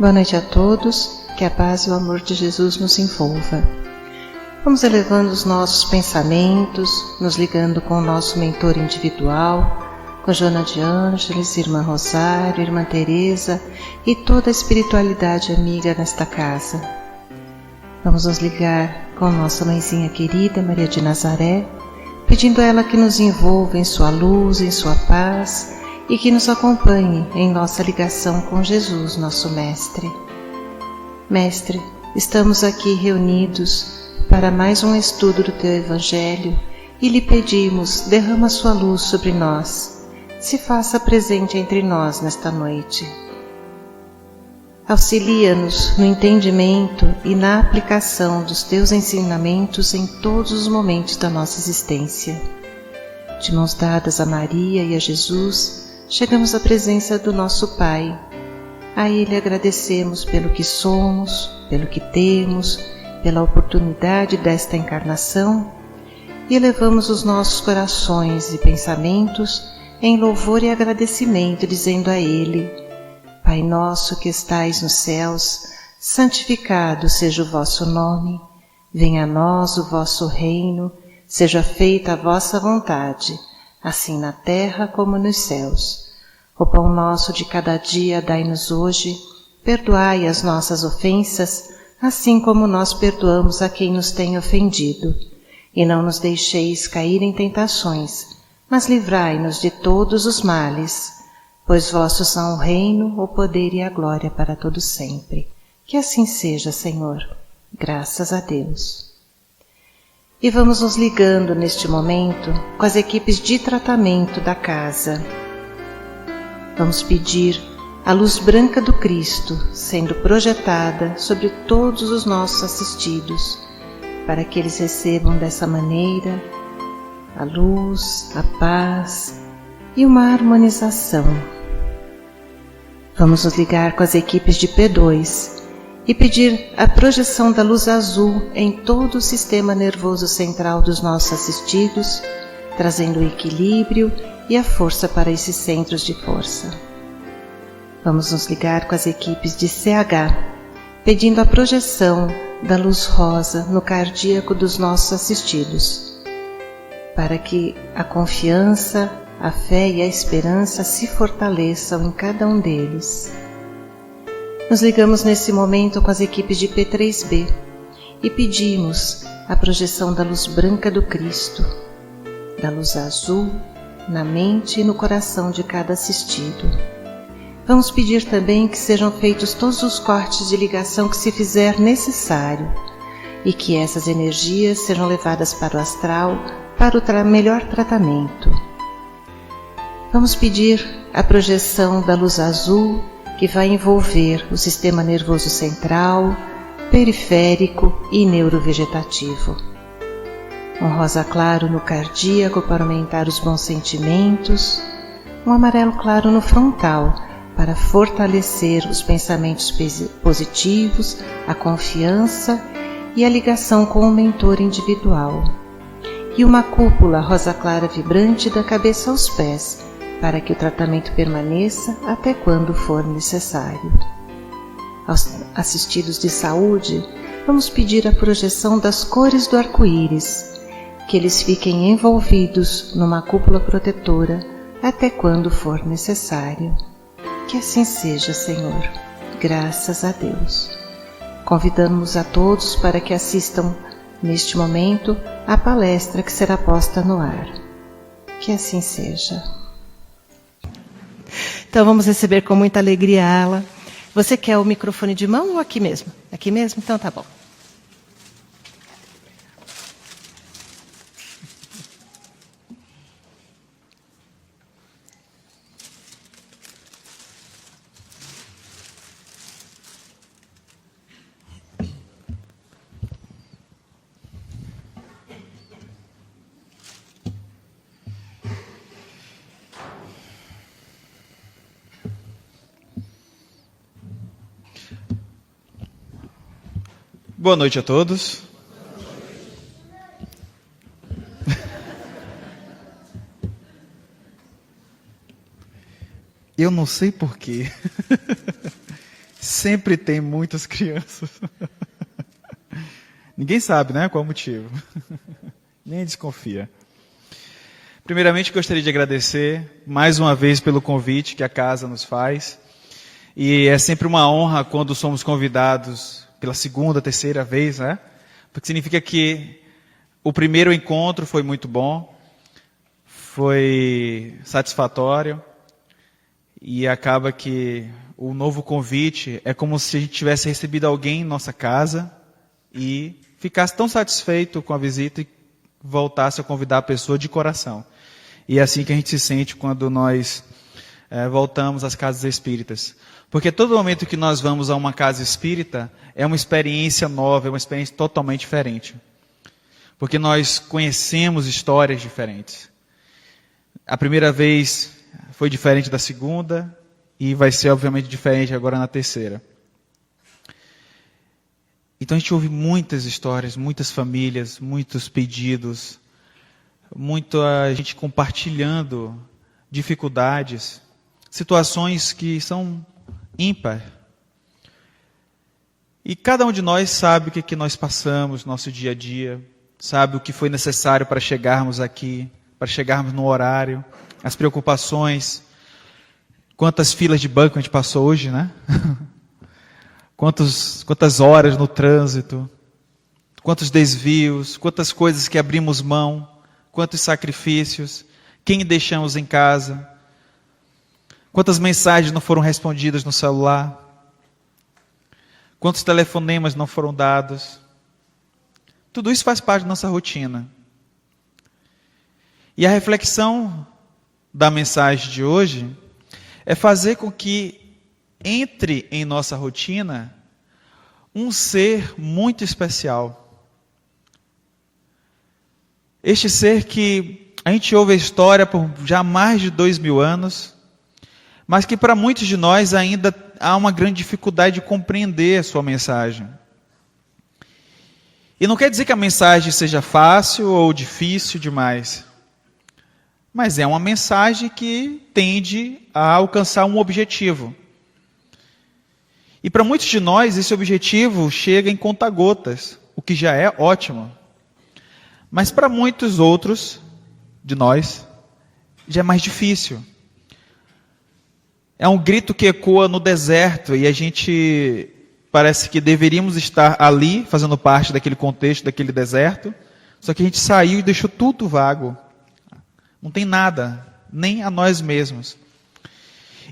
Boa noite a todos, que a paz e o amor de Jesus nos envolva. Vamos elevando os nossos pensamentos, nos ligando com o nosso mentor individual, com Joana de Ângeles, Irmã Rosário, Irmã Teresa e toda a espiritualidade amiga nesta casa. Vamos nos ligar com nossa mãezinha querida, Maria de Nazaré, pedindo a ela que nos envolva em sua luz, em sua paz e que nos acompanhe em nossa ligação com Jesus, nosso Mestre. Mestre, estamos aqui reunidos para mais um estudo do Teu Evangelho e lhe pedimos, derrama sua luz sobre nós, se faça presente entre nós nesta noite. Auxilia-nos no entendimento e na aplicação dos Teus ensinamentos em todos os momentos da nossa existência. De mãos dadas a Maria e a Jesus, chegamos à presença do nosso Pai. A Ele agradecemos pelo que somos, pelo que temos, pela oportunidade desta encarnação e elevamos os nossos corações e pensamentos em louvor e agradecimento, dizendo a Ele: Pai nosso que estais nos céus, santificado seja o vosso nome, venha a nós o vosso reino, seja feita a vossa vontade, assim na terra como nos céus. O pão nosso de cada dia dai-nos hoje, perdoai as nossas ofensas, assim como nós perdoamos a quem nos tem ofendido. E não nos deixeis cair em tentações, mas livrai-nos de todos os males, pois vossos são o reino, o poder e a glória para todo sempre. Que assim seja, Senhor. Graças a Deus. E vamos nos ligando neste momento com as equipes de tratamento da casa. Vamos pedir a luz branca do Cristo sendo projetada sobre todos os nossos assistidos, para que eles recebam dessa maneira a luz, a paz e uma harmonização. Vamos nos ligar com as equipes de P2 e pedir a projeção da luz azul em todo o sistema nervoso central dos nossos assistidos, trazendo o equilíbrio e a força para esses centros de força. Vamos nos ligar com as equipes de CH, pedindo a projeção da luz rosa no cardíaco dos nossos assistidos, para que a confiança, a fé e a esperança se fortaleçam em cada um deles. Nos ligamos nesse momento com as equipes de P3B e pedimos a projeção da luz branca do Cristo, da luz azul, na mente e no coração de cada assistido. Vamos pedir também que sejam feitos todos os cortes de ligação que se fizer necessário e que essas energias sejam levadas para o astral para o melhor tratamento. Vamos pedir a projeção da luz azul que vai envolver o sistema nervoso central, periférico e neurovegetativo. Um rosa claro no cardíaco para aumentar os bons sentimentos, um amarelo claro no frontal para fortalecer os pensamentos positivos, a confiança e a ligação com o mentor individual, e uma cúpula rosa clara vibrante da cabeça aos pés, para que o tratamento permaneça até quando for necessário. Aos assistidos de saúde, vamos pedir a projeção das cores do arco-íris, que eles fiquem envolvidos numa cúpula protetora até quando for necessário. Que assim seja, Senhor. Graças a Deus. Convidamos a todos para que assistam neste momento à palestra que será posta no ar. Que assim seja. Então vamos receber com muita alegria ela. Você quer o microfone de mão ou aqui mesmo? Aqui mesmo? Então tá bom. Boa noite a todos. Eu não sei porquê. Sempre tem muitas crianças. Ninguém sabe, né, qual o motivo. Nem desconfia. Primeiramente, gostaria de agradecer mais uma vez pelo convite que a casa nos faz. E é sempre uma honra quando somos convidados pela segunda, terceira vez, né? Porque significa que o primeiro encontro foi muito bom, foi satisfatório, e acaba que o novo convite é como se a gente tivesse recebido alguém em nossa casa e ficasse tão satisfeito com a visita e voltasse a convidar a pessoa de coração. E é assim que a gente se sente quando nós voltamos às casas espíritas. Porque todo momento que nós vamos a uma casa espírita é uma experiência nova, é uma experiência totalmente diferente. Porque nós conhecemos histórias diferentes. A primeira vez foi diferente da segunda e vai ser obviamente diferente agora na terceira. Então a gente ouve muitas histórias, muitas famílias, muitos pedidos, muita gente compartilhando dificuldades, situações que são ímpar. E cada um de nós sabe o que nós passamos no nosso dia a dia, sabe o que foi necessário para chegarmos aqui, para chegarmos no horário, as preocupações, quantas filas de banco a gente passou hoje, né? Quantas horas no trânsito, quantos desvios, quantas coisas que abrimos mão, quantos sacrifícios, quem deixamos em casa, quantas mensagens não foram respondidas no celular, quantos telefonemas não foram dados. Tudo isso faz parte da nossa rotina. E a reflexão da mensagem de hoje é fazer com que entre em nossa rotina um ser muito especial. Este ser que a gente ouve a história por já mais de 2000 anos, mas que para muitos de nós ainda há uma grande dificuldade de compreender a sua mensagem. E não quer dizer que a mensagem seja fácil ou difícil demais, mas é uma mensagem que tende a alcançar um objetivo. E para muitos de nós, esse objetivo chega em conta-gotas, o que já é ótimo. Mas para muitos outros de nós, já é mais difícil. É um grito que ecoa no deserto e a gente parece que deveríamos estar ali, fazendo parte daquele contexto, daquele deserto, só que a gente saiu e deixou tudo vago. Não tem nada, nem a nós mesmos.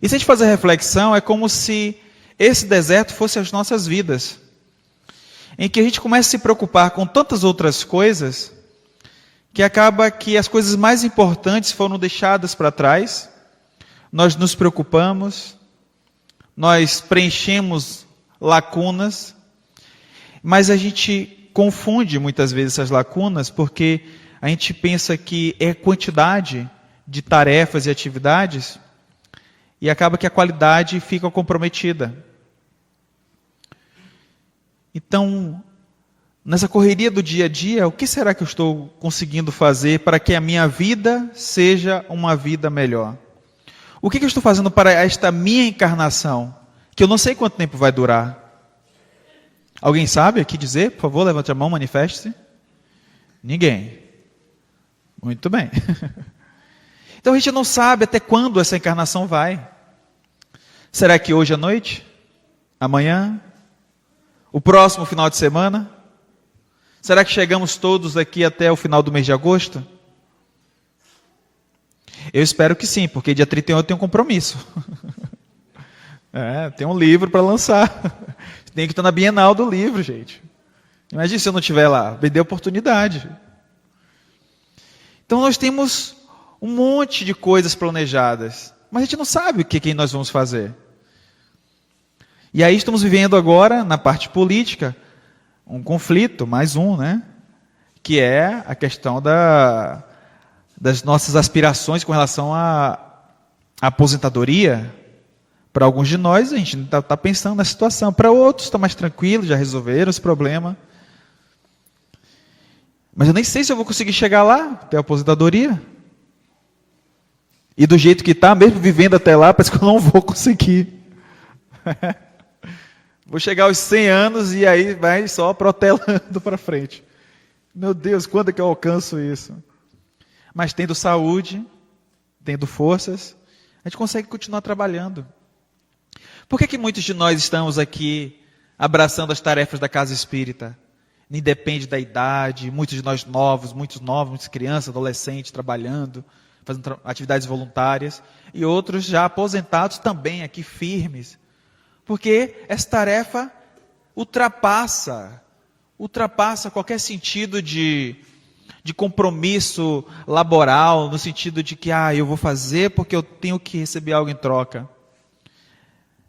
E se a gente fazer reflexão, é como se esse deserto fosse as nossas vidas, em que a gente começa a se preocupar com tantas outras coisas, que acaba que as coisas mais importantes foram deixadas para trás, nós nos preocupamos, nós preenchemos lacunas, mas a gente confunde muitas vezes essas lacunas, porque a gente pensa que é quantidade de tarefas e atividades, e acaba que a qualidade fica comprometida. Então, nessa correria do dia a dia, o que será que eu estou conseguindo fazer para que a minha vida seja uma vida melhor? O que eu estou fazendo para esta minha encarnação, que eu não sei quanto tempo vai durar? Alguém sabe aqui dizer? Por favor, levante a mão, manifeste-se. Ninguém. Muito bem. Então a gente não sabe até quando essa encarnação vai. Será que hoje à noite? Amanhã? O próximo final de semana? Será que chegamos todos aqui até o final do mês de agosto? Eu espero que sim, porque dia 31 eu tenho um compromisso. Tem um livro para lançar. Tem que estar na Bienal do livro, gente. Imagina se eu não estiver lá, perder a oportunidade. Então nós temos um monte de coisas planejadas, mas a gente não sabe o que nós vamos fazer. E aí estamos vivendo agora, na parte política, um conflito, mais um, né? Que é a questão das nossas aspirações com relação à aposentadoria. Para alguns de nós, a gente está pensando na situação. Para outros, está mais tranquilo, já resolveram esse problema. Mas eu nem sei se eu vou conseguir chegar lá, até a aposentadoria. E do jeito que está, mesmo vivendo até lá, parece que eu não vou conseguir. Vou chegar aos 100 anos e aí vai só protelando para frente. Meu Deus, quando é que eu alcanço isso? Mas tendo saúde, tendo forças, a gente consegue continuar trabalhando. Por que muitos de nós estamos aqui abraçando as tarefas da casa espírita? Independe da idade, muitos de nós novos, muitas crianças, adolescentes trabalhando, fazendo atividades voluntárias, e outros já aposentados também aqui firmes. Porque essa tarefa ultrapassa qualquer sentido de compromisso laboral, no sentido de que eu vou fazer porque eu tenho que receber algo em troca.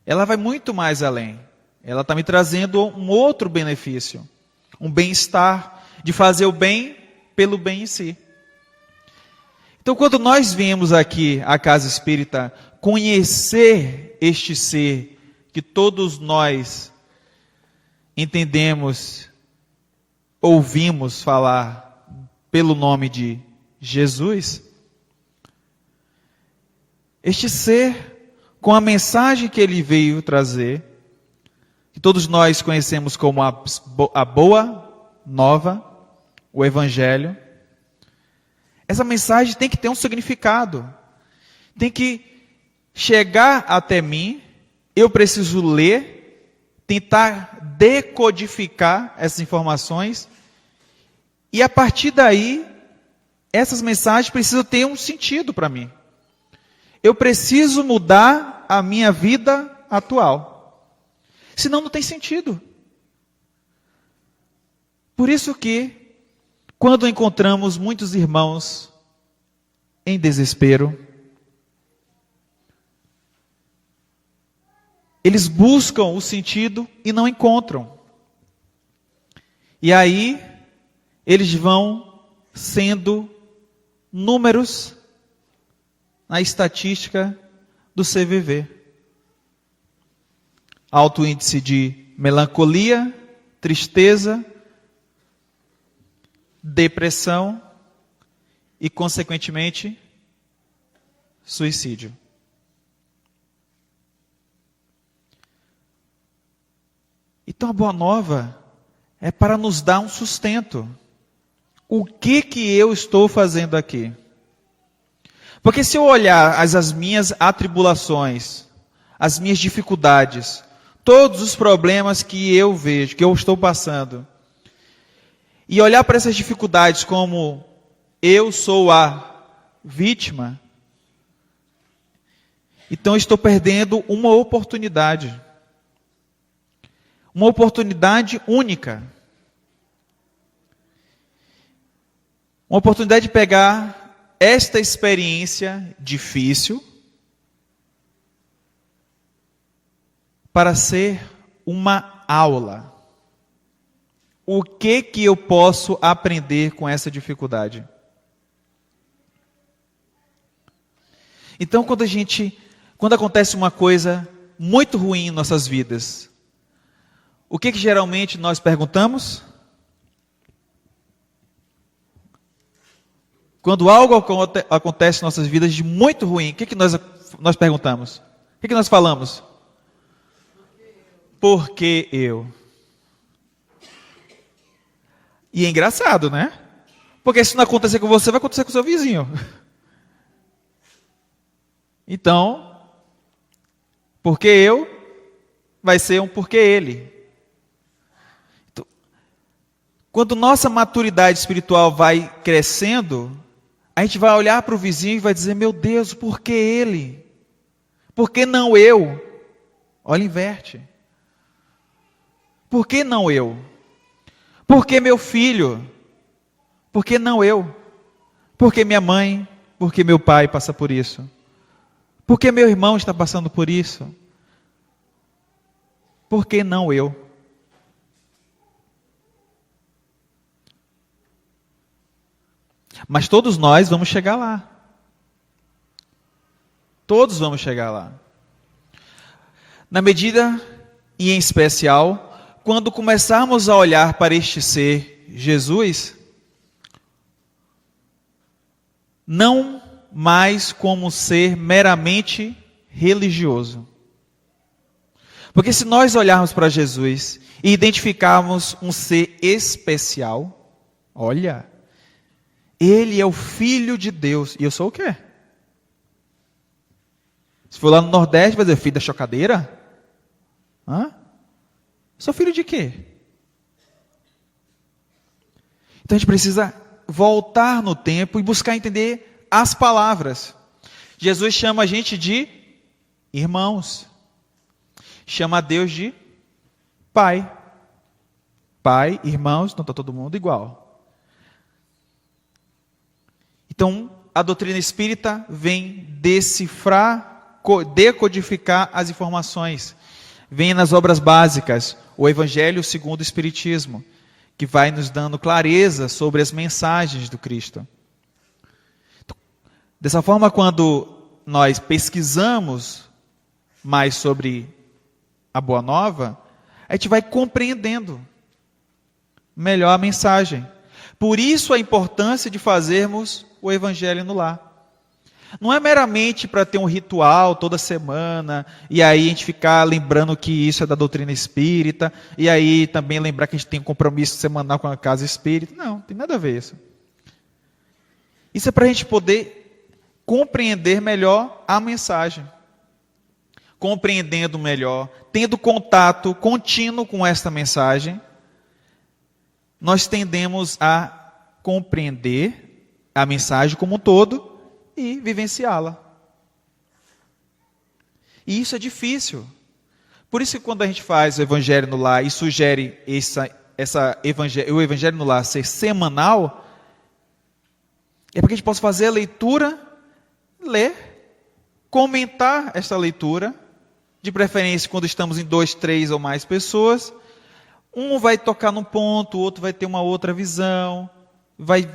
Ela vai muito mais além. Ela está me trazendo um outro benefício, um bem-estar, de fazer o bem pelo bem em si. Então, quando nós viemos aqui à Casa Espírita conhecer este ser que todos nós entendemos, ouvimos falar pelo nome de Jesus, este ser, com a mensagem que ele veio trazer, que todos nós conhecemos como a boa nova, o Evangelho, essa mensagem tem que ter um significado, tem que chegar até mim. Eu preciso ler, tentar decodificar essas informações, e a partir daí, essas mensagens precisam ter um sentido para mim. Eu preciso mudar a minha vida atual. Senão não tem sentido. Por isso que, quando encontramos muitos irmãos em desespero, eles buscam o sentido e não encontram. E aí, eles vão sendo números na estatística do CVV. Alto índice de melancolia, tristeza, depressão e, consequentemente, suicídio. Então a boa nova é para nos dar um sustento. O que eu estou fazendo aqui? Porque se eu olhar as minhas atribulações, as minhas dificuldades, todos os problemas que eu vejo, que eu estou passando, e olhar para essas dificuldades como eu sou a vítima, então eu estou perdendo uma oportunidade. Uma oportunidade única. Uma oportunidade de pegar esta experiência difícil para ser uma aula. O que eu posso aprender com essa dificuldade? Então, quando acontece uma coisa muito ruim em nossas vidas, o que geralmente nós perguntamos? Quando algo acontece em nossas vidas de muito ruim, o que nós perguntamos? O que nós falamos? Por que eu? E é engraçado, né? Porque se não acontecer com você, vai acontecer com o seu vizinho. Então, porque eu, vai ser um porque ele. Então, quando nossa maturidade espiritual vai crescendo, a gente vai olhar para o vizinho e vai dizer, meu Deus, por que ele? Por que não eu? Olha, inverte. Por que não eu? Por que meu filho? Por que não eu? Por que minha mãe? Por que meu pai passa por isso? Por que meu irmão está passando por isso? Por que não eu? Mas todos nós vamos chegar lá. Todos vamos chegar lá. Na medida, e em especial, quando começarmos a olhar para este ser, Jesus, não mais como um ser meramente religioso. Porque se nós olharmos para Jesus e identificarmos um ser especial, olha, ele é o Filho de Deus. E eu sou o quê? Se for lá no Nordeste, vai dizer, filho da chocadeira? Hã? Sou filho de quê? Então a gente precisa voltar no tempo e buscar entender as palavras. Jesus chama a gente de irmãos. Chama a Deus de Pai. Pai, irmãos, não está todo mundo igual. Então, a doutrina espírita vem decodificar as informações. Vem nas obras básicas, o Evangelho segundo o Espiritismo, que vai nos dando clareza sobre as mensagens do Cristo. Dessa forma, quando nós pesquisamos mais sobre a Boa Nova, a gente vai compreendendo melhor a mensagem. Por isso a importância de fazermos o Evangelho no lar. Não é meramente para ter um ritual toda semana, e aí a gente ficar lembrando que isso é da doutrina espírita, e aí também lembrar que a gente tem um compromisso semanal com a casa espírita. Não, tem nada a ver isso. Isso é para a gente poder compreender melhor a mensagem. Compreendendo melhor, tendo contato contínuo com esta mensagem, nós tendemos a compreender a mensagem como um todo e vivenciá-la. E isso é difícil. Por isso que quando a gente faz o Evangelho no Lar e sugere o Evangelho no Lar ser semanal, é para que a gente possa fazer a leitura, ler, comentar esta leitura, de preferência quando estamos em 2, 3 ou mais pessoas. Um vai tocar num ponto, o outro vai ter uma outra visão, vai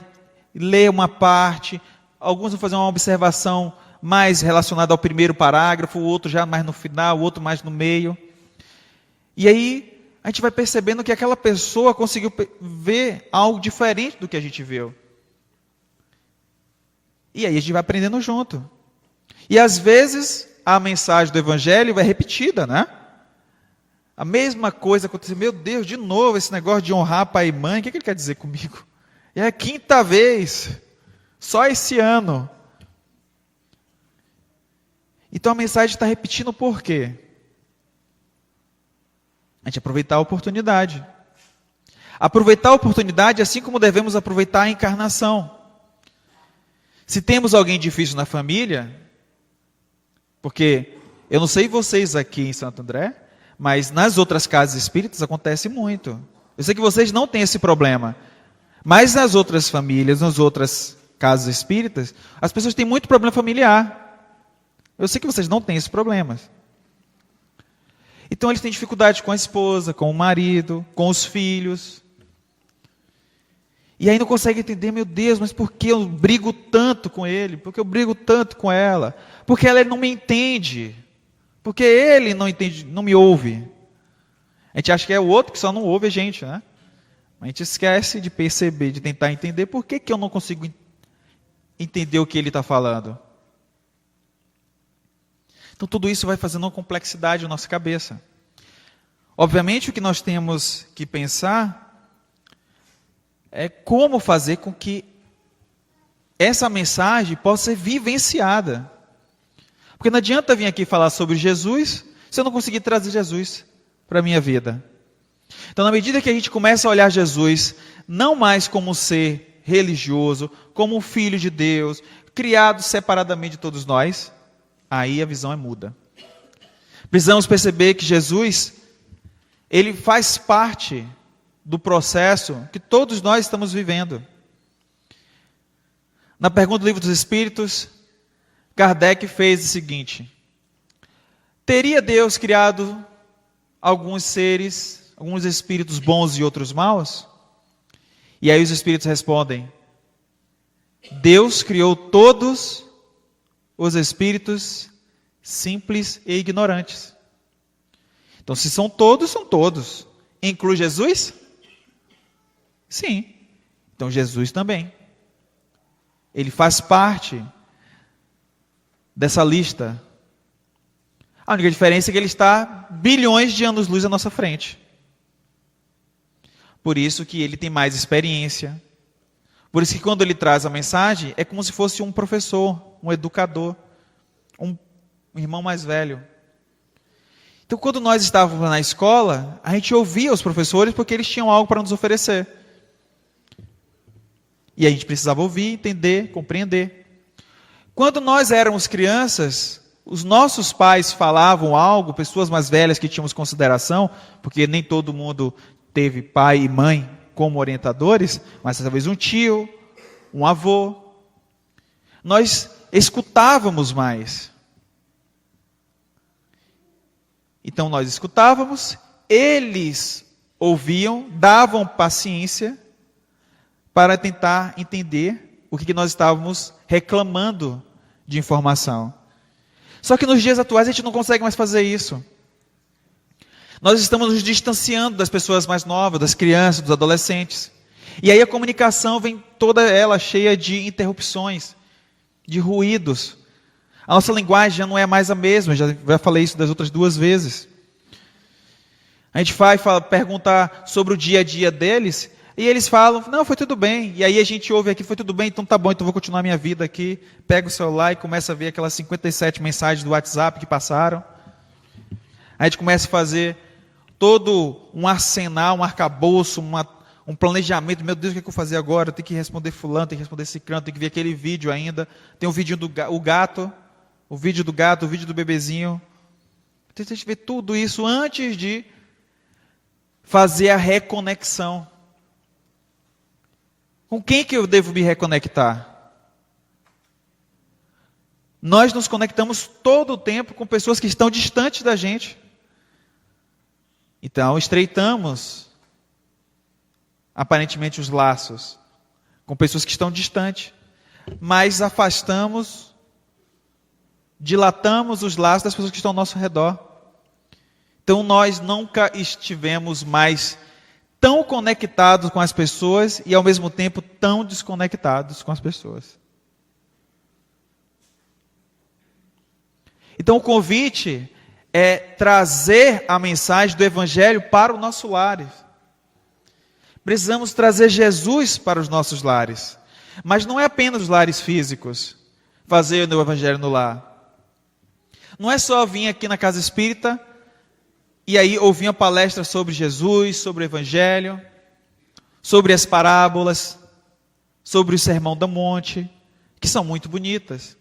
ler uma parte. Alguns vão fazer uma observação mais relacionada ao primeiro parágrafo, o outro já mais no final, o outro mais no meio. E aí a gente vai percebendo que aquela pessoa conseguiu ver algo diferente do que a gente viu. E aí a gente vai aprendendo junto. E às vezes a mensagem do Evangelho é repetida, né? A mesma coisa aconteceu. Meu Deus, de novo esse negócio de honrar pai e mãe, o que ele quer dizer comigo? É a 5ª vez. Só esse ano. Então a mensagem está repetindo por quê? A gente aproveitar a oportunidade. Aproveitar a oportunidade assim como devemos aproveitar a encarnação. Se temos alguém difícil na família, porque eu não sei vocês aqui em Santo André, mas nas outras casas espíritas acontece muito. Eu sei que vocês não têm esse problema, mas nas outras famílias, nas outras casas espíritas, as pessoas têm muito problema familiar. Eu sei que vocês não têm esses problemas. Então eles têm dificuldade com a esposa, com o marido, com os filhos. E aí não conseguem entender, meu Deus, mas por que eu brigo tanto com ele? Por que eu brigo tanto com ela? Porque ela não me entende. Porque ele não entende, não me ouve. A gente acha que é o outro que só não ouve a gente, né? A gente esquece de perceber, de tentar entender por que eu não consigo entender o que ele está falando. Então tudo isso vai fazendo uma complexidade na nossa cabeça. Obviamente o que nós temos que pensar é como fazer com que essa mensagem possa ser vivenciada. Porque não adianta vir aqui falar sobre Jesus se eu não conseguir trazer Jesus para a minha vida. Então, na medida que a gente começa a olhar Jesus não mais como um ser religioso, como um filho de Deus, criado separadamente de todos nós, aí a visão é muda. Precisamos perceber que Jesus, ele faz parte do processo que todos nós estamos vivendo. Na pergunta do Livro dos Espíritos, Kardec fez o seguinte: teria Deus criado alguns seres, alguns espíritos bons e outros maus? E aí os espíritos respondem: Deus criou todos os espíritos simples e ignorantes. Então, se são todos, são todos. Inclui Jesus? Sim. Então, Jesus também. Ele faz parte dessa lista. A única diferença é que ele está bilhões de anos-luz à nossa frente. Por isso que ele tem mais experiência. Por isso que quando ele traz a mensagem, é como se fosse um professor, um educador, um irmão mais velho. Então, quando nós estávamos na escola, a gente ouvia os professores porque eles tinham algo para nos oferecer. E a gente precisava ouvir, entender, compreender. Quando nós éramos crianças, os nossos pais falavam algo, pessoas mais velhas que tínhamos consideração, porque nem todo mundo teve pai e mãe como orientadores, mas talvez um tio, um avô. Nós escutávamos mais. Então nós escutávamos, eles ouviam, davam paciência para tentar entender o que nós estávamos reclamando de informação. Só que nos dias atuais a gente não consegue mais fazer isso. Nós estamos nos distanciando das pessoas mais novas, das crianças, dos adolescentes. E aí a comunicação vem toda ela cheia de interrupções, de ruídos. A nossa linguagem já não é mais a mesma, já falei isso das outras 2 vezes. A gente vai perguntar sobre o dia a dia deles, e eles falam, não, foi tudo bem. E aí a gente ouve aqui, foi tudo bem, então tá bom, então vou continuar minha vida aqui. Pega o celular e começa a ver aquelas 57 mensagens do WhatsApp que passaram. A gente começa a fazer todo um arsenal, um arcabouço, um planejamento. Meu Deus, o que é que eu vou fazer agora? Eu tenho que responder fulano, tenho que responder ciclano, tenho que ver aquele vídeo ainda. Tem um vídeo do gato, o vídeo do gato, o vídeo do bebezinho. Então a gente vê tudo isso antes de fazer a reconexão. Com quem que eu devo me reconectar? Nós nos conectamos todo o tempo com pessoas que estão distantes da gente. Então, estreitamos, aparentemente, os laços com pessoas que estão distantes, mas afastamos, dilatamos os laços das pessoas que estão ao nosso redor. Então, nós nunca estivemos mais tão conectados com as pessoas e, ao mesmo tempo, tão desconectados com as pessoas. Então, o convite é trazer a mensagem do Evangelho para o nosso lar. Precisamos trazer Jesus para os nossos lares. Mas não é apenas os lares físicos, fazer o Evangelho no lar. Não é só vir aqui na casa espírita e aí ouvir uma palestra sobre Jesus, sobre o Evangelho, sobre as parábolas, sobre o Sermão do Monte, que são muito bonitas.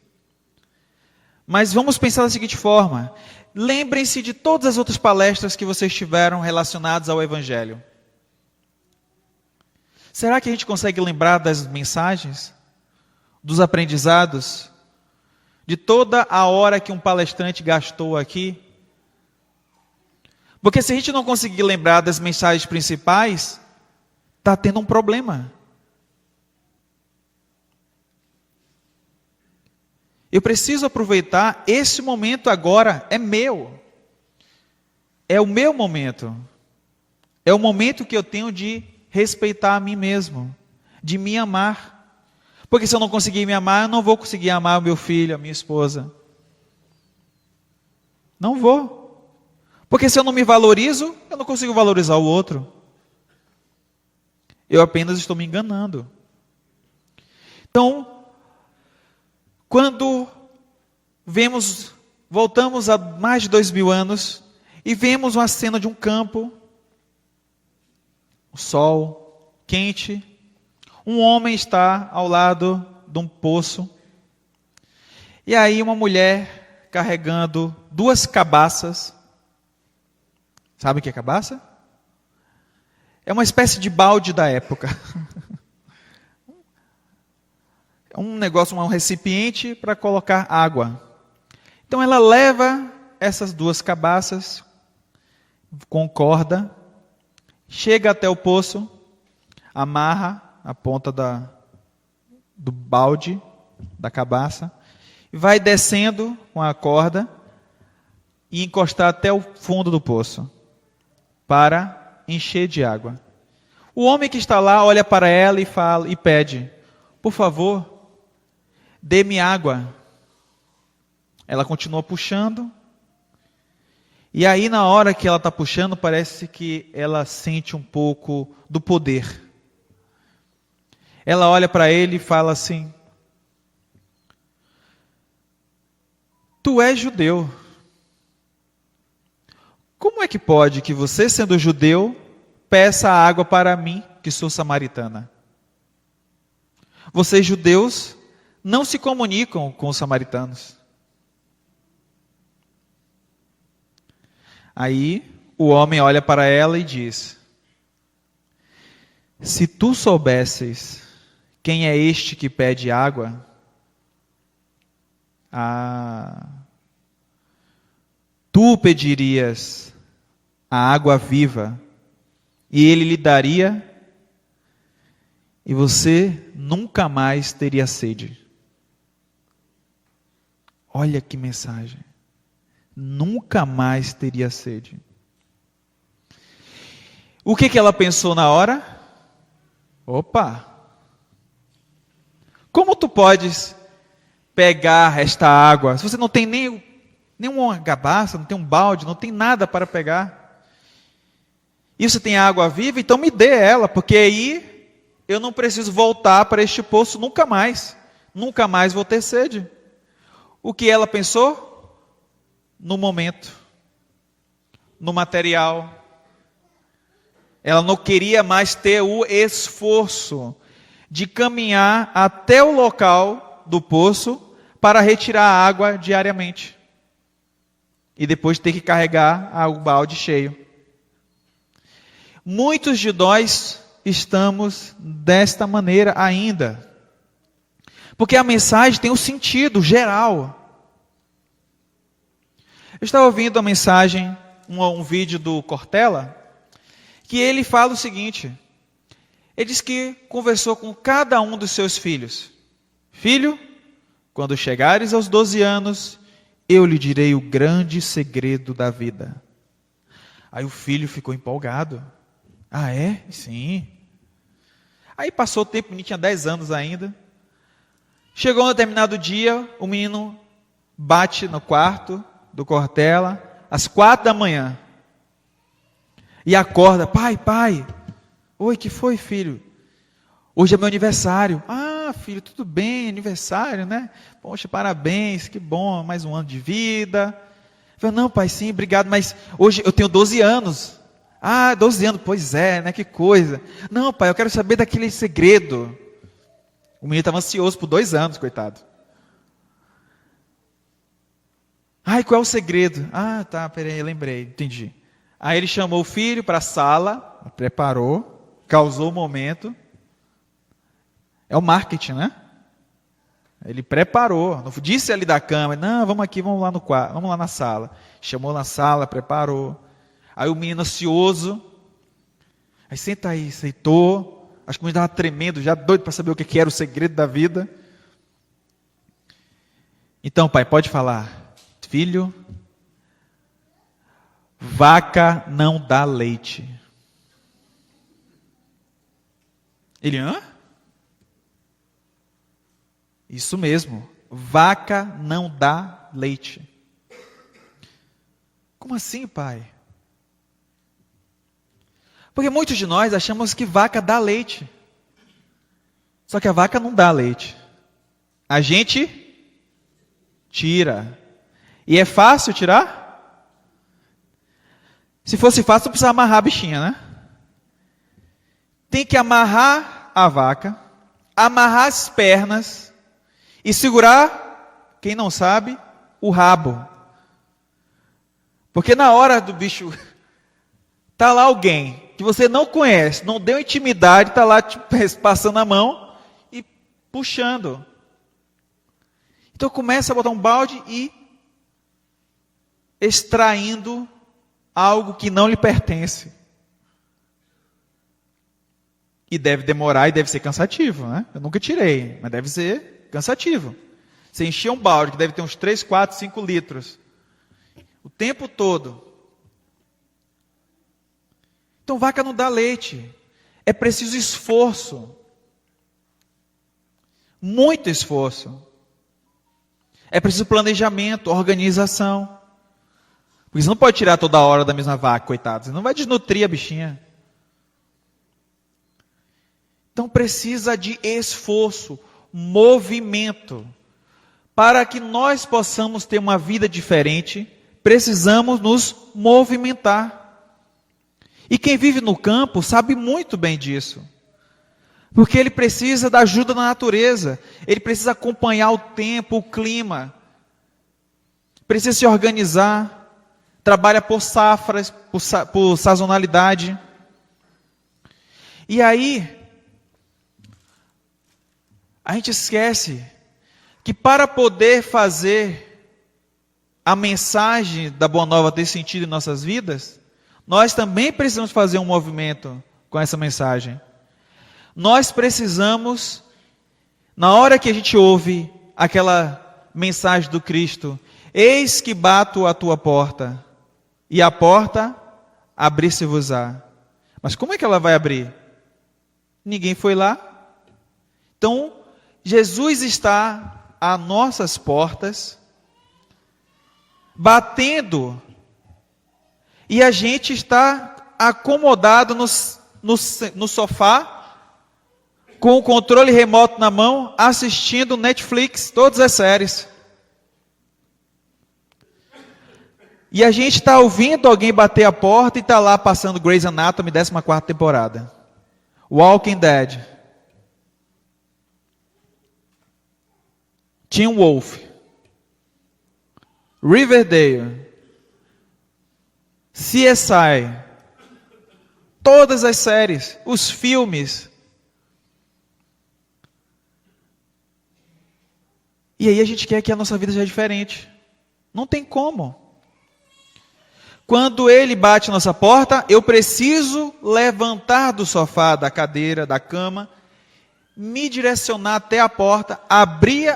Mas vamos pensar da seguinte forma: lembrem-se de todas as outras palestras que vocês tiveram relacionadas ao Evangelho. Será que a gente consegue lembrar das mensagens, dos aprendizados, de toda a hora que um palestrante gastou aqui? Porque se a gente não conseguir lembrar das mensagens principais, está tendo um problema. Eu preciso aproveitar esse momento agora, é meu. É o meu momento. É o momento que eu tenho de respeitar a mim mesmo, de me amar. Porque se eu não conseguir me amar, eu não vou conseguir amar o meu filho, a minha esposa. Não vou. Porque se eu não me valorizo, eu não consigo valorizar o outro. Eu apenas estou me enganando. Então, quando voltamos a mais de 2000 anos e vemos uma cena de um campo, o sol quente, um homem está ao lado de um poço, e aí uma mulher carregando 2 cabaças. Sabe o que é cabaça? É uma espécie de balde da época. É um negócio, um recipiente para colocar água. Então ela leva essas 2 cabaças com corda, chega até o poço, amarra a ponta do balde, da cabaça, e vai descendo com a corda e encostar até o fundo do poço, para encher de água. O homem que está lá olha para ela e fala e pede: por favor, dê-me água. Ela continua puxando E aí, na hora que ela está puxando, parece que ela sente um pouco do poder. Ela olha para ele e fala assim: tu és judeu. Como é que pode que você, sendo judeu, peça água para mim, que sou samaritana? Vocês, judeus, não se comunicam com os samaritanos. Aí o homem olha para ela e diz: se tu soubesses quem é este que pede água, tu pedirias a água viva e ele lhe daria, e você nunca mais teria sede. Olha que mensagem. Nunca mais teria sede. O que ela pensou na hora? Opa! Como tu podes pegar esta água, se você não tem nenhuma gabaça, não tem um balde, não tem nada para pegar? E você tem água viva, então me dê ela, porque aí eu não preciso voltar para este poço nunca mais. Nunca mais vou ter sede. O que ela pensou? No momento, no material. Ela não queria mais ter o esforço de caminhar até o local do poço para retirar a água diariamente. E depois ter que carregar o balde cheio. Muitos de nós estamos desta maneira ainda. Porque a mensagem tem um sentido geral. Eu estava ouvindo a mensagem, um vídeo do Cortella, que ele fala o seguinte: ele diz que conversou com cada um dos seus filhos. Filho, quando chegares aos 12 anos, eu lhe direi o grande segredo da vida. Aí o filho ficou empolgado. Ah, é? Sim. Aí passou o tempo, o menino tinha 10 anos ainda. Chegou um determinado dia, o menino bate no quarto do Cortella, às 4 da manhã. E acorda: pai. Oi, que foi, filho? Hoje é meu aniversário. Ah, filho, tudo bem, aniversário, né? Poxa, parabéns, que bom, mais um ano de vida. Eu falei: não, pai, sim, obrigado, mas hoje eu tenho 12 anos. Ah, 12 anos, pois é, né, que coisa. Não, pai, eu quero saber daquele segredo. O menino estava ansioso por 2 anos, coitado. Ai, qual é o segredo? Ah, tá, peraí, lembrei, entendi. Aí ele chamou o filho para a sala, preparou, causou o momento. É o marketing, né? Ele preparou, não disse ali da cama: não, vamos aqui, vamos lá no quarto, vamos lá na sala. Chamou na sala, preparou. Aí o menino ansioso, aí senta aí, sentou. Acho que o menino estava tremendo, já doido para saber o que era o segredo da vida. Então, pai, pode falar. Filho, vaca não dá leite. Ele, hã? Isso mesmo, vaca não dá leite. Como assim, pai? Porque muitos de nós achamos que vaca dá leite. Só que a vaca não dá leite. A gente tira. E é fácil tirar? Se fosse fácil, não precisava amarrar a bichinha, né? Tem que amarrar a vaca, amarrar as pernas e segurar, quem não sabe, o rabo. Porque na hora do bicho, tá lá alguém que você não conhece, não deu intimidade, tá lá tipo, passando a mão e puxando. Então começa a botar um balde e extraindo algo que não lhe pertence. E deve demorar e deve ser cansativo, né? Eu nunca tirei, mas deve ser cansativo. Você encher um balde que deve ter uns 3, 4, 5 litros. O tempo todo. Então vaca não dá leite. É preciso esforço. Muito esforço. É preciso planejamento, organização. Porque você não pode tirar toda hora da mesma vaca, coitado. Você não vai desnutrir a bichinha. Então precisa de esforço, movimento. Para que nós possamos ter uma vida diferente, precisamos nos movimentar. E quem vive no campo sabe muito bem disso. Porque ele precisa da ajuda da natureza. Ele precisa acompanhar o tempo, o clima. Precisa se organizar. Trabalha por safras, por sazonalidade. E aí, a gente esquece que para poder fazer a mensagem da Boa Nova ter sentido em nossas vidas, nós também precisamos fazer um movimento com essa mensagem. Nós precisamos, na hora que a gente ouve aquela mensagem do Cristo, eis que bato à tua porta, e a porta abrir-se-vos-á. Mas como é que ela vai abrir? Ninguém foi lá. Então, Jesus está às nossas portas, batendo, e a gente está acomodado no sofá, com o controle remoto na mão, assistindo Netflix, todas as séries. E a gente está ouvindo alguém bater a porta e está lá passando Grey's Anatomy, 14ª temporada. Walking Dead. Teen Wolf. Riverdale. CSI. Todas as séries, os filmes. E aí a gente quer que a nossa vida seja diferente. Não tem como. Quando ele bate na nossa porta, eu preciso levantar do sofá, da cadeira, da cama, me direcionar até a porta, abrir,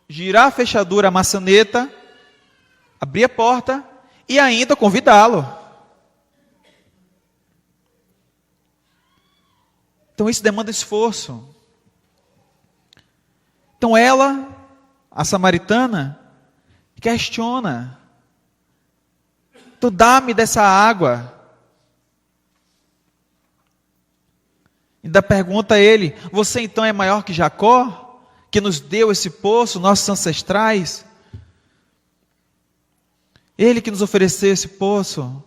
girar a fechadura, a maçaneta, abrir a porta e ainda convidá-lo. Então isso demanda esforço. Então ela, a samaritana, questiona. Tu dá-me dessa água. Ainda pergunta a ele, você então é maior que Jacó, que nos deu esse poço, nossos ancestrais? Ele que nos ofereceu esse poço.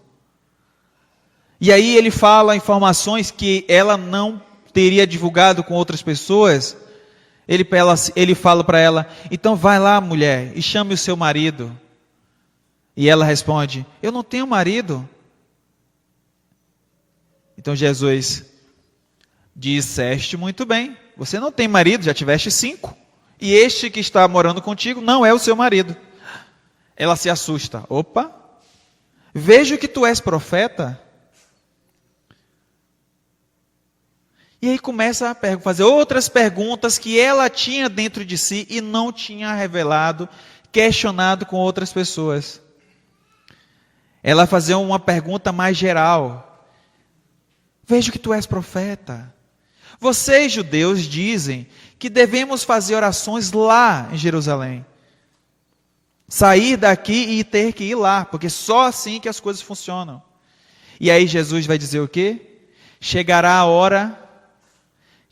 E aí ele fala informações que ela não teria divulgado com outras pessoas. Ele fala para ela, então vai lá, mulher, e chame o seu marido. E ela responde, eu não tenho marido. Então Jesus, disseste muito bem, você não tem marido, já tiveste 5. E este que está morando contigo não é o seu marido. Ela se assusta, opa, vejo que tu és profeta. E aí começa a fazer outras perguntas que ela tinha dentro de si e não tinha revelado, questionado com outras pessoas. Ela fazia uma pergunta mais geral. Vejo que tu és profeta. Vocês, judeus, dizem que devemos fazer orações lá em Jerusalém. Sair daqui e ter que ir lá, porque só assim que as coisas funcionam. E aí Jesus vai dizer o quê? Chegará a hora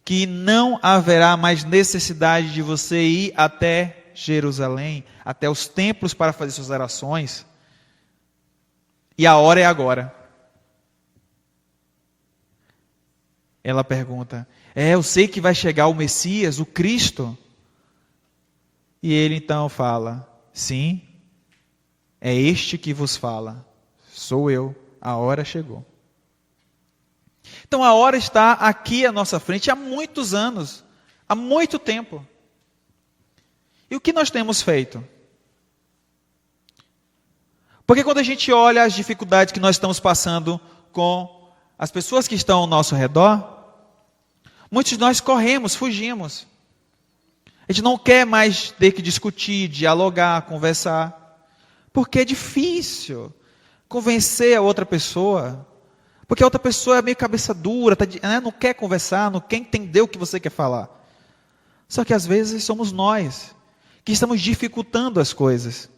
que não haverá mais necessidade de você ir até Jerusalém, até os templos para fazer suas orações. E a hora é agora. Ela pergunta, eu sei que vai chegar o Messias, o Cristo. E ele então fala, sim, é este que vos fala, sou eu, a hora chegou. Então a hora está aqui à nossa frente há muitos anos, há muito tempo. E o que nós temos feito? Porque quando a gente olha as dificuldades que nós estamos passando com as pessoas que estão ao nosso redor, muitos de nós corremos, fugimos. A gente não quer mais ter que discutir, dialogar, conversar, porque é difícil convencer a outra pessoa, porque a outra pessoa é meio cabeça dura, não quer conversar, não quer entender o que você quer falar. Só que às vezes somos nós que estamos dificultando as coisas.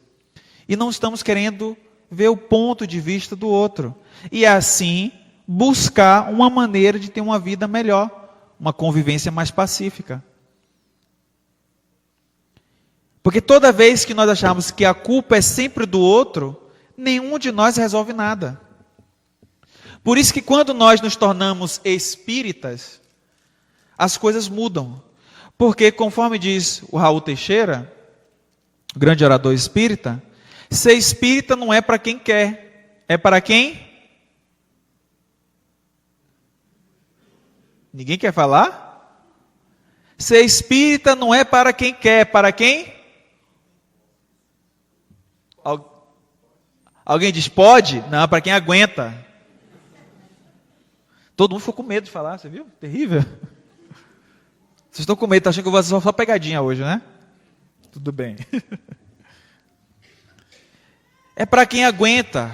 E não estamos querendo ver o ponto de vista do outro. E assim, buscar uma maneira de ter uma vida melhor, uma convivência mais pacífica. Porque toda vez que nós acharmos que a culpa é sempre do outro, nenhum de nós resolve nada. Por isso que quando nós nos tornamos espíritas, as coisas mudam. Porque, conforme diz o Raul Teixeira, o grande orador espírita, ser espírita não é para quem quer, é para quem? Ninguém quer falar? Ser espírita não é para quem quer, é para quem? Alguém diz pode? Não, é para quem aguenta. Todo mundo ficou com medo de falar, você viu? Terrível. Vocês estão com medo, estão achando que eu vou fazer só pegadinha hoje, né? Tudo bem. É para quem aguenta.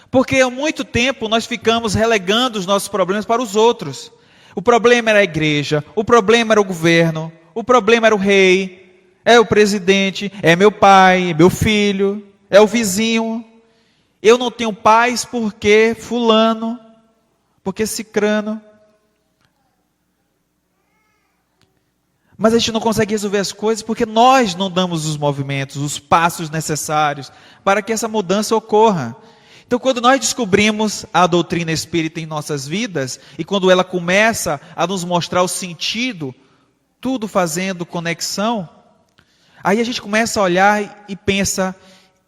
Porque há muito tempo nós ficamos relegando os nossos problemas para os outros. O problema era a igreja, o problema era o governo, o problema era o rei, é o presidente, é meu pai, é meu filho, é o vizinho. Eu não tenho paz porque fulano, porque cicrano. Mas a gente não consegue resolver as coisas porque nós não damos os movimentos, os passos necessários para que essa mudança ocorra. Então, quando nós descobrimos a doutrina espírita em nossas vidas, e quando ela começa a nos mostrar o sentido, tudo fazendo conexão, aí a gente começa a olhar e pensa,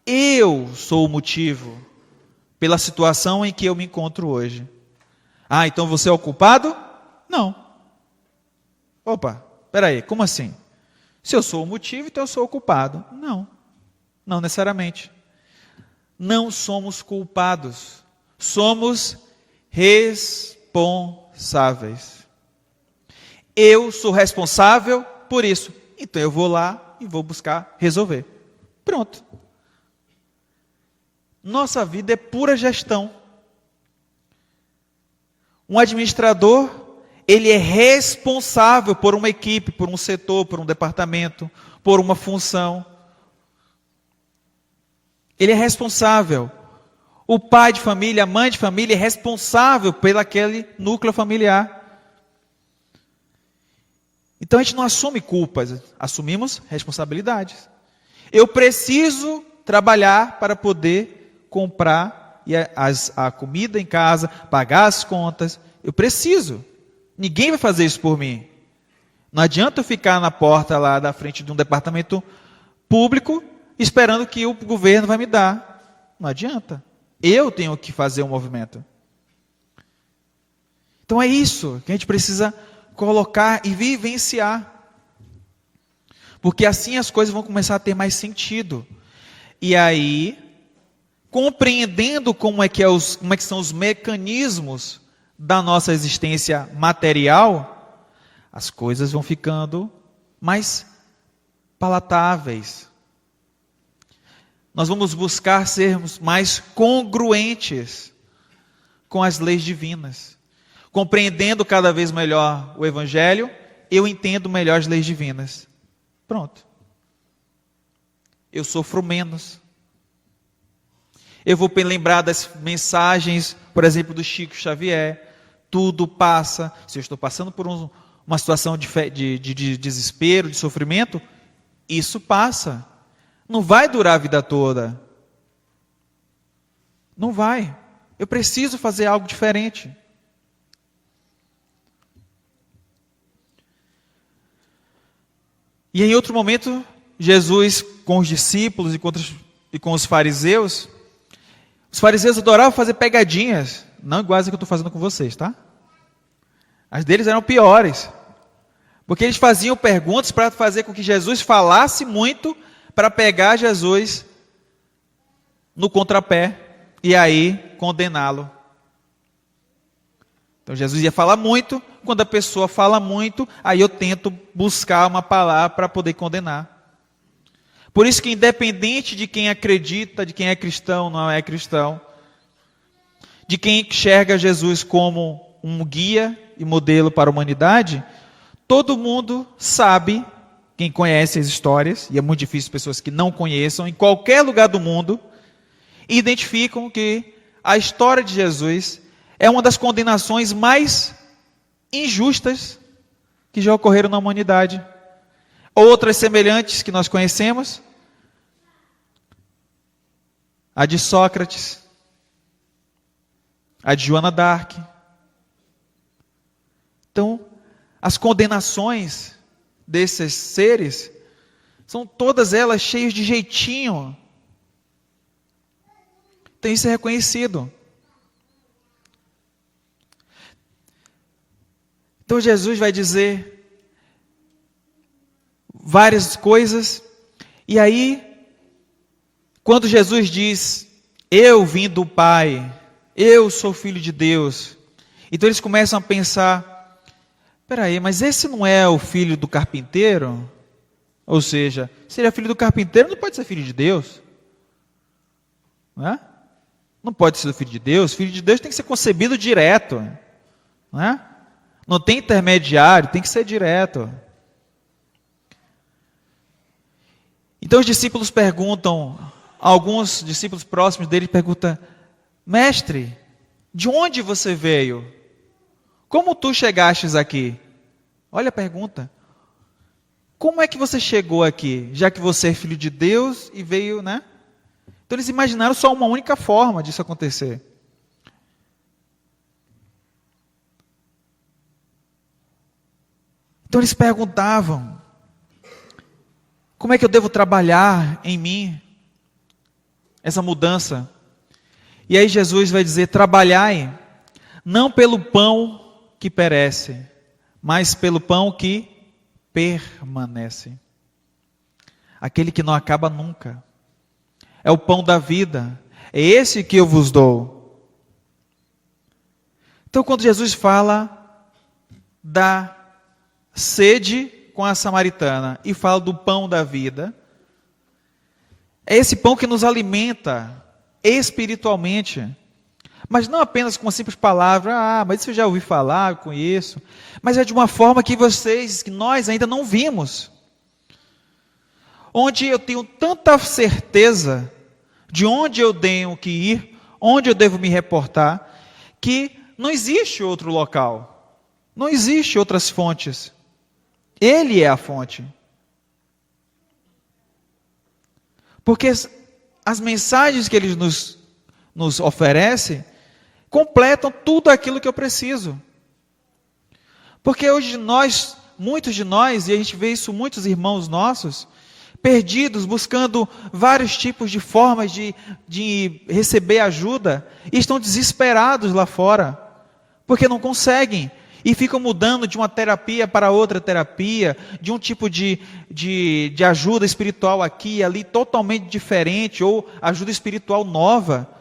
eu sou o motivo pela situação em que eu me encontro hoje. Ah, então você é o culpado? Não. Opa, peraí, como assim? Se eu sou o motivo, então eu sou o culpado. Não, não necessariamente. Não somos culpados, somos responsáveis. Eu sou responsável por isso, então eu vou lá e vou buscar resolver. Pronto. Nossa vida é pura gestão. Um administrador, ele é responsável por uma equipe, por um setor, por um departamento, por uma função. Ele é responsável. O pai de família, a mãe de família é responsável pelo aquele núcleo familiar. Então a gente não assume culpas, assumimos responsabilidades. Eu preciso trabalhar para poder comprar a comida em casa, pagar as contas. Eu preciso. Ninguém vai fazer isso por mim. Não adianta eu ficar na porta lá da frente de um departamento público esperando que o governo vai me dar. Não adianta. Eu tenho que fazer um movimento. Então é isso que a gente precisa colocar e vivenciar. Porque assim as coisas vão começar a ter mais sentido. E aí, compreendendo como é que são os mecanismos da nossa existência material, as coisas vão ficando mais palatáveis. Nós vamos buscar sermos mais congruentes com as leis divinas. Compreendendo cada vez melhor o Evangelho, eu entendo melhor as leis divinas. Pronto. Eu sofro menos. Eu vou lembrar das mensagens, por exemplo, do Chico Xavier. Tudo passa. Se eu estou passando por uma situação de desespero, de sofrimento, isso passa. Não vai durar a vida toda. Não vai. Eu preciso fazer algo diferente. E em outro momento, Jesus, com os discípulos e com os fariseus adoravam fazer pegadinhas, não iguais a que eu estou fazendo com vocês, tá? As deles eram piores, porque eles faziam perguntas para fazer com que Jesus falasse muito, para pegar Jesus no contrapé e aí condená-lo. Então Jesus ia falar muito, quando a pessoa fala muito, aí eu tento buscar uma palavra para poder condenar. Por isso que independente de quem acredita, de quem é cristão, não é cristão, de quem enxerga Jesus como um guia e modelo para a humanidade, todo mundo sabe, quem conhece as histórias, e é muito difícil pessoas que não conheçam, em qualquer lugar do mundo, e identificam que a história de Jesus é uma das condenações mais injustas que já ocorreram na humanidade. Outras semelhantes que nós conhecemos, a de Sócrates, a de Joana d'Arc. Então, as condenações desses seres são todas elas cheias de jeitinho. Então isso é reconhecido. Então Jesus vai dizer várias coisas, e aí, quando Jesus diz, eu vim do Pai, eu sou filho de Deus, então eles começam a pensar, peraí, mas esse não é o filho do carpinteiro? Ou seja, se ele é filho do carpinteiro, não pode ser filho de Deus. Não é? Não pode ser filho de Deus. Filho de Deus tem que ser concebido direto. Não é? Não tem intermediário, tem que ser direto. Então os discípulos perguntam, alguns discípulos próximos dele perguntam, mestre, de onde você veio? Como tu chegastes aqui? Olha a pergunta. Como é que você chegou aqui, já que você é filho de Deus e veio, né? Então eles imaginaram só uma única forma disso acontecer. Então eles perguntavam, como é que eu devo trabalhar em mim essa mudança? E aí Jesus vai dizer, trabalhai não pelo pão que perece, mas pelo pão que permanece. Aquele que não acaba nunca. É o pão da vida. É esse que eu vos dou. Então, quando Jesus fala da sede com a samaritana e fala do pão da vida, é esse pão que nos alimenta espiritualmente. Mas não apenas com uma simples palavra, mas isso eu já ouvi falar, eu conheço. Mas é de uma forma que nós ainda não vimos. Onde eu tenho tanta certeza de onde eu tenho que ir, onde eu devo me reportar, que não existe outro local. Não existe outras fontes. Ele é a fonte. Porque as mensagens que ele nos oferece completam tudo aquilo que eu preciso. Porque hoje muitos de nós, e a gente vê isso muitos irmãos nossos, perdidos, buscando vários tipos de formas de receber ajuda, e estão desesperados lá fora, porque não conseguem, e ficam mudando de uma terapia para outra terapia, de um tipo de ajuda espiritual aqui e ali, totalmente diferente, ou ajuda espiritual nova.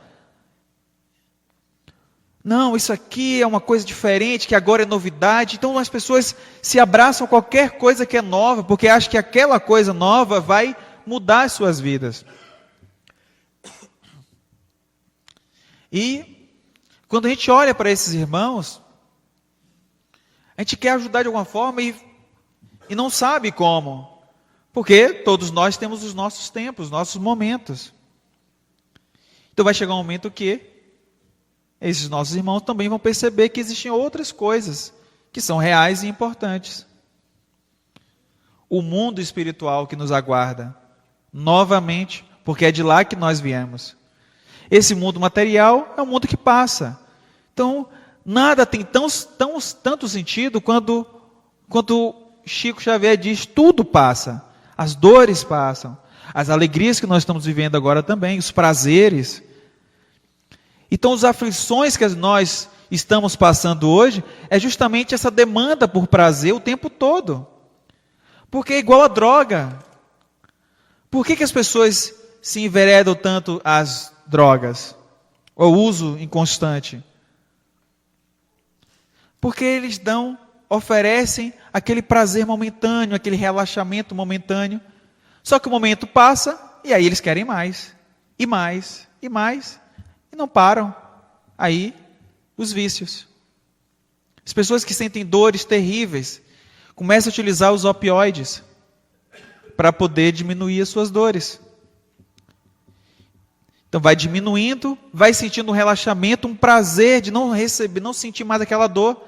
Não, isso aqui é uma coisa diferente, que agora é novidade. Então as pessoas se abraçam a qualquer coisa que é nova, porque acham que aquela coisa nova vai mudar as suas vidas. E quando a gente olha para esses irmãos, a gente quer ajudar de alguma forma e não sabe como. Porque todos nós temos os nossos tempos, os nossos momentos. Então vai chegar um momento que esses nossos irmãos também vão perceber que existem outras coisas que são reais e importantes. O mundo espiritual que nos aguarda, novamente, porque é de lá que nós viemos. Esse mundo material é um mundo que passa. Então, nada tem tanto sentido quando Chico Xavier diz, tudo passa. As dores passam, as alegrias que nós estamos vivendo agora também, os prazeres. Então, as aflições que nós estamos passando hoje é justamente essa demanda por prazer o tempo todo. Porque é igual a droga. Por que as pessoas se enveredam tanto às drogas? Ou uso inconstante? Porque eles oferecem aquele prazer momentâneo, aquele relaxamento momentâneo. Só que o momento passa e aí eles querem mais, e mais, e mais. E não param. Aí, os vícios. As pessoas que sentem dores terríveis começam a utilizar os opioides para poder diminuir as suas dores. Então vai diminuindo, vai sentindo um relaxamento, um prazer de não receber, não sentir mais aquela dor.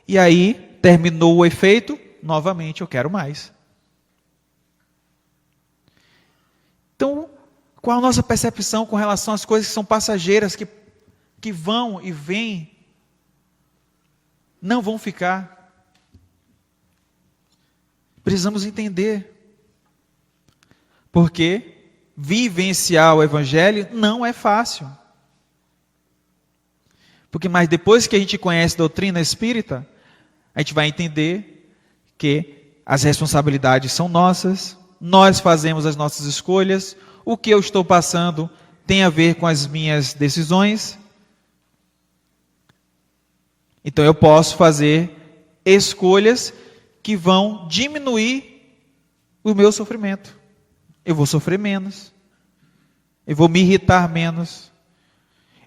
E aí, terminou o efeito, novamente eu quero mais. Então, qual a nossa percepção com relação às coisas que são passageiras, que vão e vêm, não vão ficar? Precisamos entender. Porque vivenciar o Evangelho não é fácil. Mas depois que a gente conhece a doutrina espírita, a gente vai entender que as responsabilidades são nossas, nós fazemos as nossas escolhas, o que eu estou passando tem a ver com as minhas decisões. Então eu posso fazer escolhas que vão diminuir o meu sofrimento. Eu vou sofrer menos, eu vou me irritar menos,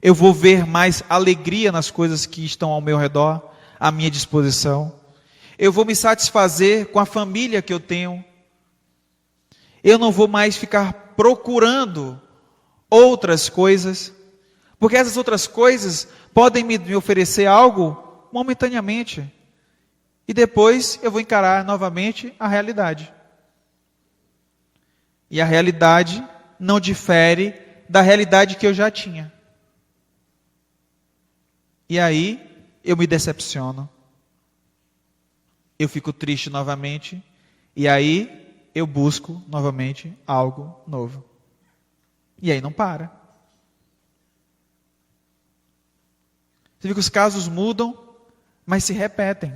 eu vou ver mais alegria nas coisas que estão ao meu redor, à minha disposição. Eu vou me satisfazer com a família que eu tenho. Eu não vou mais ficar procurando outras coisas, porque essas outras coisas podem me oferecer algo momentaneamente, e depois eu vou encarar novamente a realidade. E a realidade não difere da realidade que eu já tinha. E aí eu me decepciono. Eu fico triste novamente. E aí eu busco novamente algo novo. E aí não para. Você vê que os casos mudam, mas se repetem.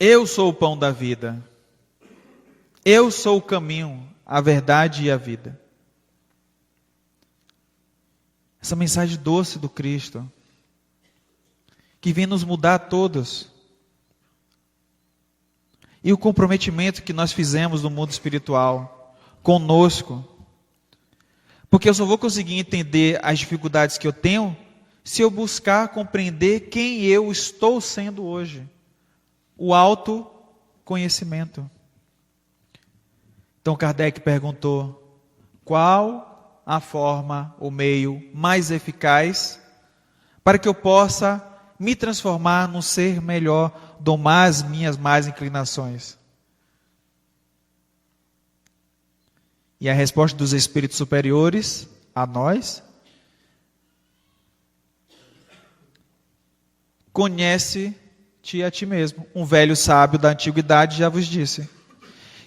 Eu sou o pão da vida. Eu sou o caminho, a verdade e a vida. Essa mensagem doce do Cristo, que vem nos mudar a todos. E o comprometimento que nós fizemos no mundo espiritual, conosco. Porque eu só vou conseguir entender as dificuldades que eu tenho, se eu buscar compreender quem eu estou sendo hoje. O autoconhecimento. Então Kardec perguntou: qual a forma, o meio mais eficaz para que eu possa me transformar num ser melhor, domar as minhas más inclinações? E a resposta dos espíritos superiores a nós: conhece-te a ti mesmo. Um velho sábio da antiguidade já vos disse.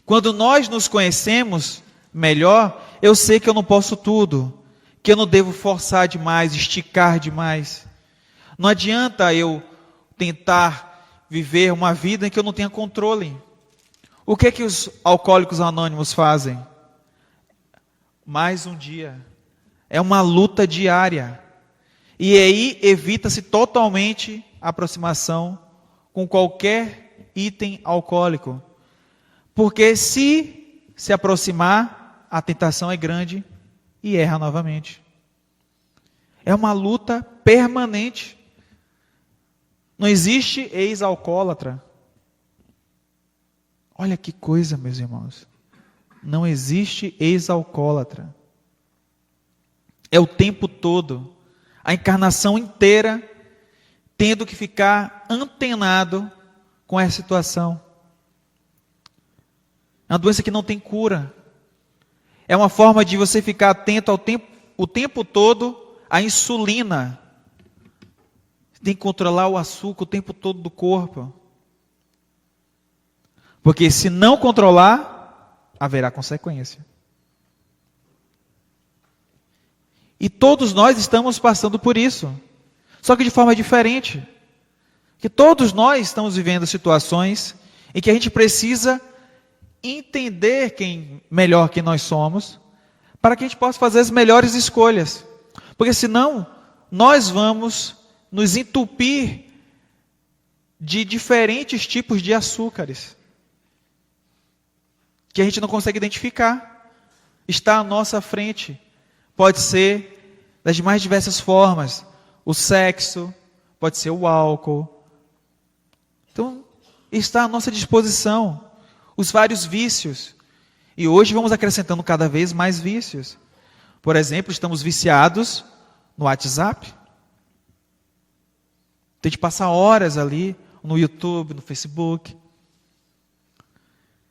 Quando nós nos conhecemos melhor, eu sei que eu não posso tudo, que eu não devo forçar demais, esticar demais. Não adianta eu tentar viver uma vida em que eu não tenha controle. O que é que os alcoólicos anônimos fazem? Mais um dia. É uma luta diária. E aí evita-se totalmente a aproximação com qualquer item alcoólico. Porque se aproximar, a tentação é grande e erra novamente. É uma luta permanente. Não existe ex-alcoólatra. Olha que coisa, meus irmãos. Não existe ex-alcoólatra. É o tempo todo, a encarnação inteira, tendo que ficar antenado com essa situação. É uma doença que não tem cura. É uma forma de você ficar atento o tempo todo à insulina. Você tem que controlar o açúcar o tempo todo do corpo. Porque se não controlar, haverá consequência. E todos nós estamos passando por isso. Só que de forma diferente. Que todos nós estamos vivendo situações em que a gente precisa entender melhor quem nós somos, para que a gente possa fazer as melhores escolhas. Porque senão, nós vamos nos entupir de diferentes tipos de açúcares, que a gente não consegue identificar. Está à nossa frente. Pode ser das mais diversas formas. O sexo, pode ser o álcool. Então, está à nossa disposição os vários vícios. E hoje vamos acrescentando cada vez mais vícios. Por exemplo, estamos viciados no WhatsApp. Tem de passar horas ali no YouTube, no Facebook,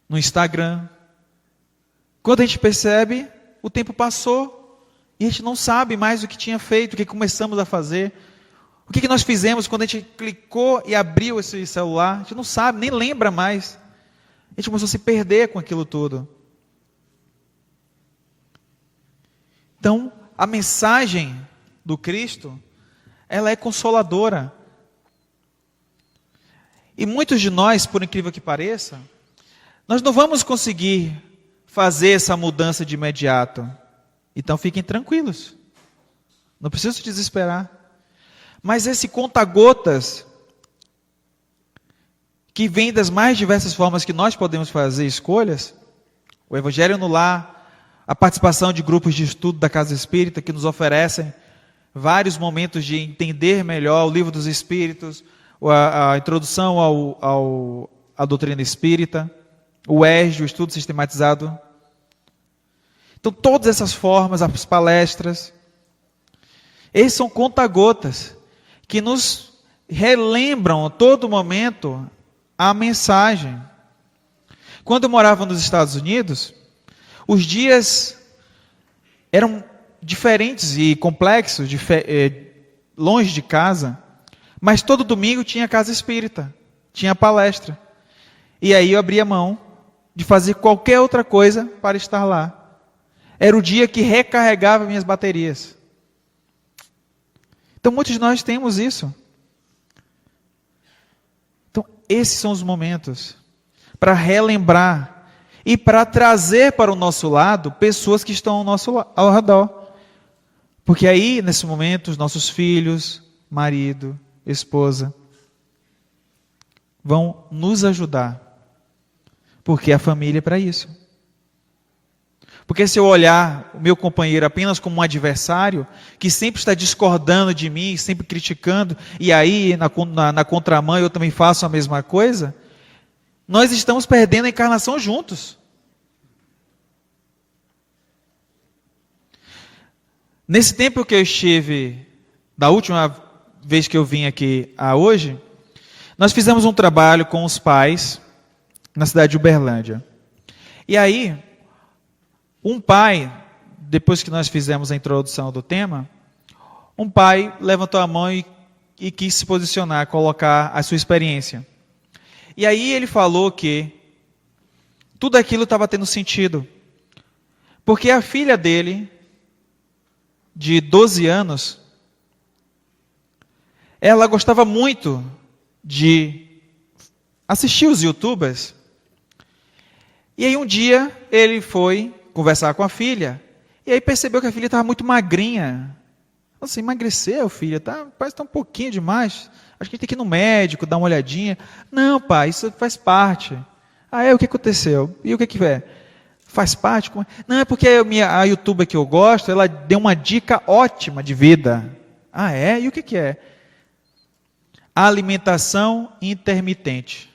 no Instagram. Quando a gente percebe, o tempo passou e a gente não sabe mais o que tinha feito, o que começamos a fazer. O que nós fizemos quando a gente clicou e abriu esse celular? A gente não sabe, nem lembra mais. A gente começou a se perder com aquilo tudo. Então, a mensagem do Cristo, ela é consoladora. E muitos de nós, por incrível que pareça, nós não vamos conseguir fazer essa mudança de imediato. Então fiquem tranquilos. Não precisa se desesperar. Mas esse conta-gotas, que vem das mais diversas formas que nós podemos fazer escolhas, o Evangelho no Lar, a participação de grupos de estudo da Casa Espírita, que nos oferecem vários momentos de entender melhor o Livro dos Espíritos, a introdução à doutrina espírita, o ERG, o estudo sistematizado. Então, todas essas formas, as palestras, esses são conta-gotas que nos relembram a todo momento a mensagem. Quando eu morava nos Estados Unidos, os dias eram diferentes e complexos, longe de casa, mas todo domingo tinha casa espírita, tinha palestra. E aí eu abria mão de fazer qualquer outra coisa para estar lá. Era o dia que recarregava minhas baterias. Então muitos de nós temos isso. Então esses são os momentos para relembrar e para trazer para o nosso lado pessoas que estão ao redor. Porque aí, nesse momento, os nossos filhos, marido, esposa, vão nos ajudar. Porque a família é para isso. Porque se eu olhar o meu companheiro apenas como um adversário, que sempre está discordando de mim, sempre criticando, e aí na contramão eu também faço a mesma coisa, nós estamos perdendo a encarnação juntos. Nesse tempo que eu estive, da última vez que eu vim aqui a hoje, nós fizemos um trabalho com os pais na cidade de Uberlândia. E aí, um pai, depois que nós fizemos a introdução do tema, um pai levantou a mão e quis se posicionar, colocar a sua experiência. E aí ele falou que tudo aquilo estava tendo sentido. Porque a filha dele, de 12 anos, ela gostava muito de assistir os youtubers. E aí um dia ele foi conversar com a filha, e aí percebeu que a filha estava muito magrinha. Você emagreceu, filha? Parece que está um pouquinho demais. Acho que a gente tem que ir no médico, dar uma olhadinha. Não, pai, isso faz parte. Ah, o que aconteceu? E o que é? Faz parte? Não, é porque a youtuber que eu gosto, ela deu uma dica ótima de vida. Ah, é? E o que é? Alimentação intermitente.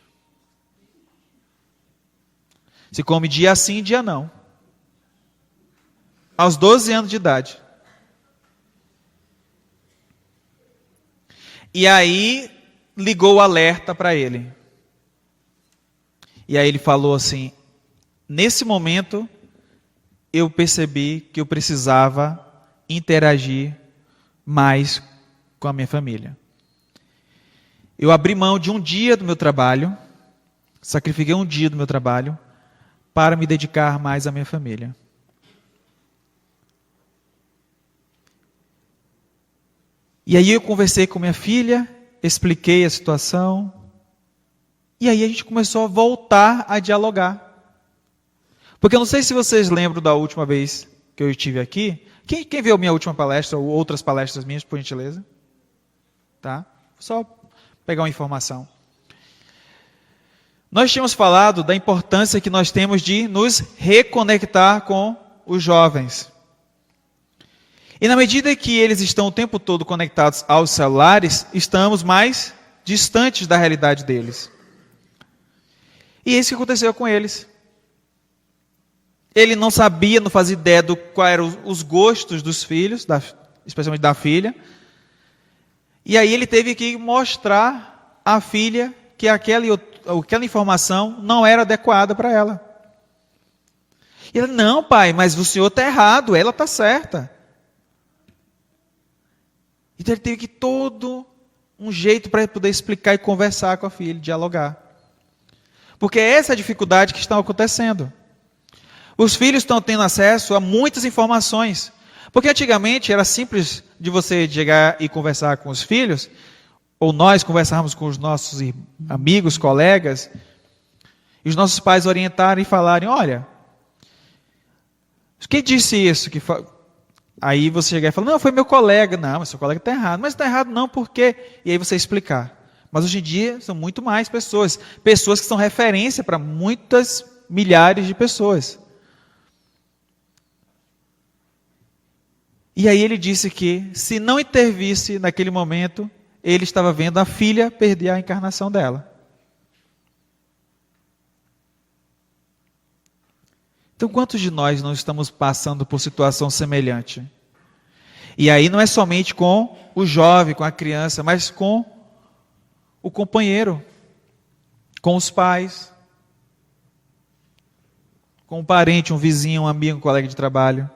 Se come dia sim, dia não. Aos 12 anos de idade. E aí, ligou o alerta para ele. E aí ele falou assim, nesse momento, eu percebi que eu precisava interagir mais com a minha família. Eu abri mão de um dia do meu trabalho, sacrifiquei um dia do meu trabalho, para me dedicar mais à minha família. E aí eu conversei com minha filha, expliquei a situação, e aí a gente começou a voltar a dialogar. Porque eu não sei se vocês lembram da última vez que eu estive aqui. Quem viu minha última palestra ou outras palestras minhas, por gentileza? Tá? Só pegar uma informação. Nós tínhamos falado da importância que nós temos de nos reconectar com os jovens. E na medida que eles estão o tempo todo conectados aos celulares, estamos mais distantes da realidade deles. E é isso que aconteceu com eles. Ele não sabia, não fazia ideia do quais eram os gostos dos filhos, especialmente da filha. E aí ele teve que mostrar à filha que aquela informação não era adequada para ela. E ela, não, pai, mas o senhor está errado, ela está certa. Então ele teve que todo um jeito para poder explicar e conversar com a filha, dialogar. Porque essa é a dificuldade que está acontecendo. Os filhos estão tendo acesso a muitas informações. Porque antigamente era simples de você chegar e conversar com os filhos, ou nós conversarmos com os nossos amigos, colegas, e os nossos pais orientarem e falarem, olha, quem disse isso? Aí você chegar e falar, não, foi meu colega. Não, mas seu colega está errado. Mas está errado não, por quê? E aí você explicar. Mas hoje em dia são muito mais pessoas. Pessoas que são referência para muitas milhares de pessoas. E aí ele disse que, se não intervisse naquele momento, ele estava vendo a filha perder a encarnação dela. Então, quantos de nós não estamos passando por situação semelhante? E aí não é somente com o jovem, com a criança, mas com o companheiro, com os pais, com um parente, um vizinho, um amigo, um colega de trabalho.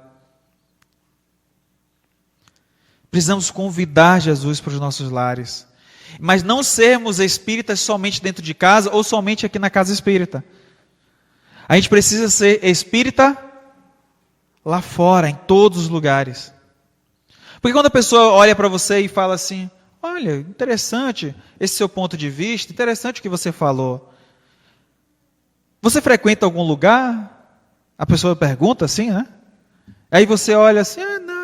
Precisamos convidar Jesus para os nossos lares. Mas não sermos espíritas somente dentro de casa ou somente aqui na casa espírita. A gente precisa ser espírita lá fora, em todos os lugares. Porque quando a pessoa olha para você e fala assim, olha, interessante esse seu ponto de vista, interessante o que você falou. Você frequenta algum lugar? A pessoa pergunta assim, né? Aí você olha assim, não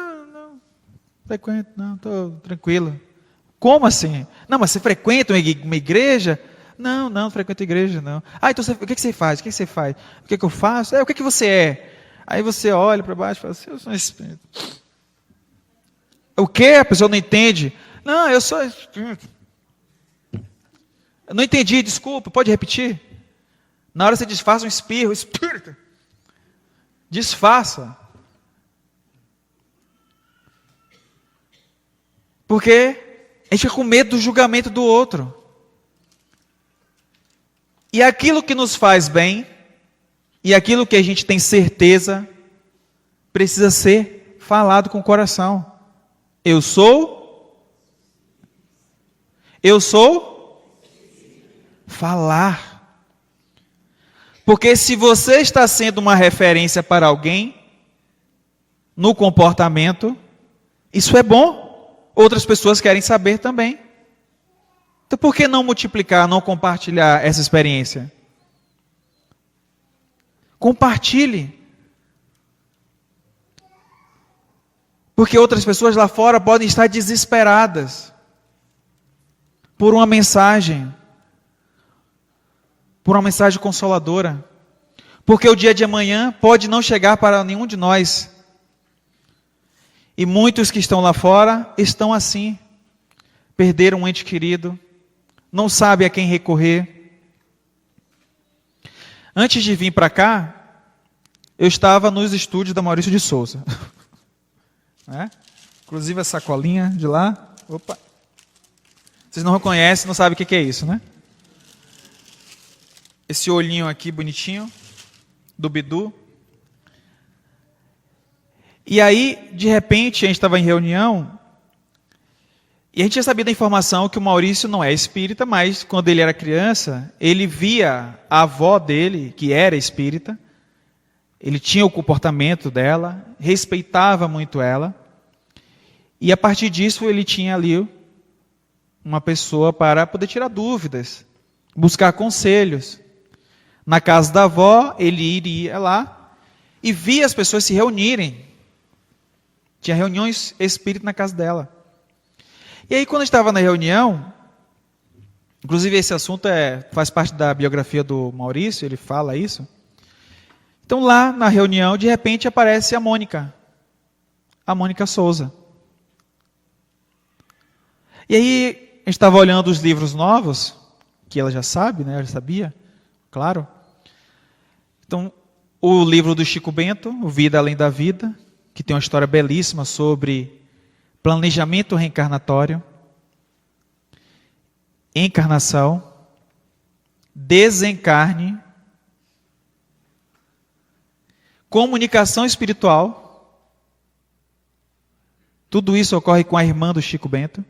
frequento, não, estou tranquilo. Como assim? Não, mas você frequenta uma igreja? Não frequento igreja, não. Então o que você faz? O que você faz? O que eu faço? O que você é? Aí você olha para baixo e fala assim, eu sou um espírito. O que? A pessoa não entende. Não, eu sou espírito. Eu não entendi, desculpa, pode repetir? Na hora você disfarça um espirro, espírito. Disfarça. Porque a gente fica com medo do julgamento do outro. E aquilo que nos faz bem, e aquilo que a gente tem certeza, precisa ser falado com o coração. Eu sou falar. Porque se você está sendo uma referência para alguém, no comportamento, isso é bom. Outras pessoas querem saber também. Então por que não multiplicar, não compartilhar essa experiência? Compartilhe. Porque outras pessoas lá fora podem estar desesperadas por uma mensagem consoladora. Porque o dia de amanhã pode não chegar para nenhum de nós. E muitos que estão lá fora estão assim. Perderam um ente querido, não sabem a quem recorrer. Antes de vir para cá, eu estava nos estúdios da Maurício de Souza. Inclusive a sacolinha de lá. Opa! Vocês não reconhecem, não sabem o que é isso, né? Esse olhinho aqui bonitinho, do Bidu. E aí, de repente, a gente estava em reunião, e a gente tinha sabido a informação que o Maurício não é espírita, mas quando ele era criança, ele via a avó dele, que era espírita, ele tinha o comportamento dela, respeitava muito ela, e a partir disso ele tinha ali uma pessoa para poder tirar dúvidas, buscar conselhos. Na casa da avó, ele iria lá e via as pessoas se reunirem. Tinha reuniões espíritas na casa dela. E aí quando estava na reunião, inclusive esse assunto faz parte da biografia do Maurício, ele fala isso. Então lá na reunião, de repente aparece a Mônica Souza. E aí a gente estava olhando os livros novos, que ela já sabe, né? Ela já sabia, claro. Então o livro do Chico Bento, O Vida Além da Vida, que tem uma história belíssima sobre planejamento reencarnatório, encarnação, desencarne, comunicação espiritual. Tudo isso ocorre com a irmã do Chico Bento.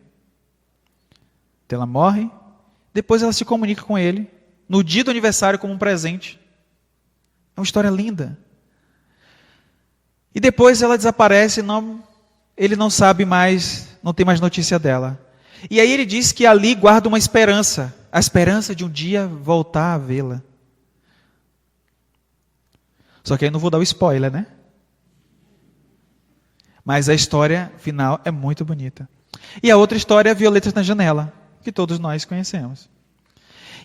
Ela morre, depois ela se comunica com ele, no dia do aniversário como um presente. É uma história linda. E depois ela desaparece, ele não sabe mais, não tem mais notícia dela. E aí ele diz que ali guarda uma esperança, a esperança de um dia voltar a vê-la. Só que aí não vou dar o spoiler, né? Mas a história final é muito bonita. E a outra história é Violetas na Janela, que todos nós conhecemos.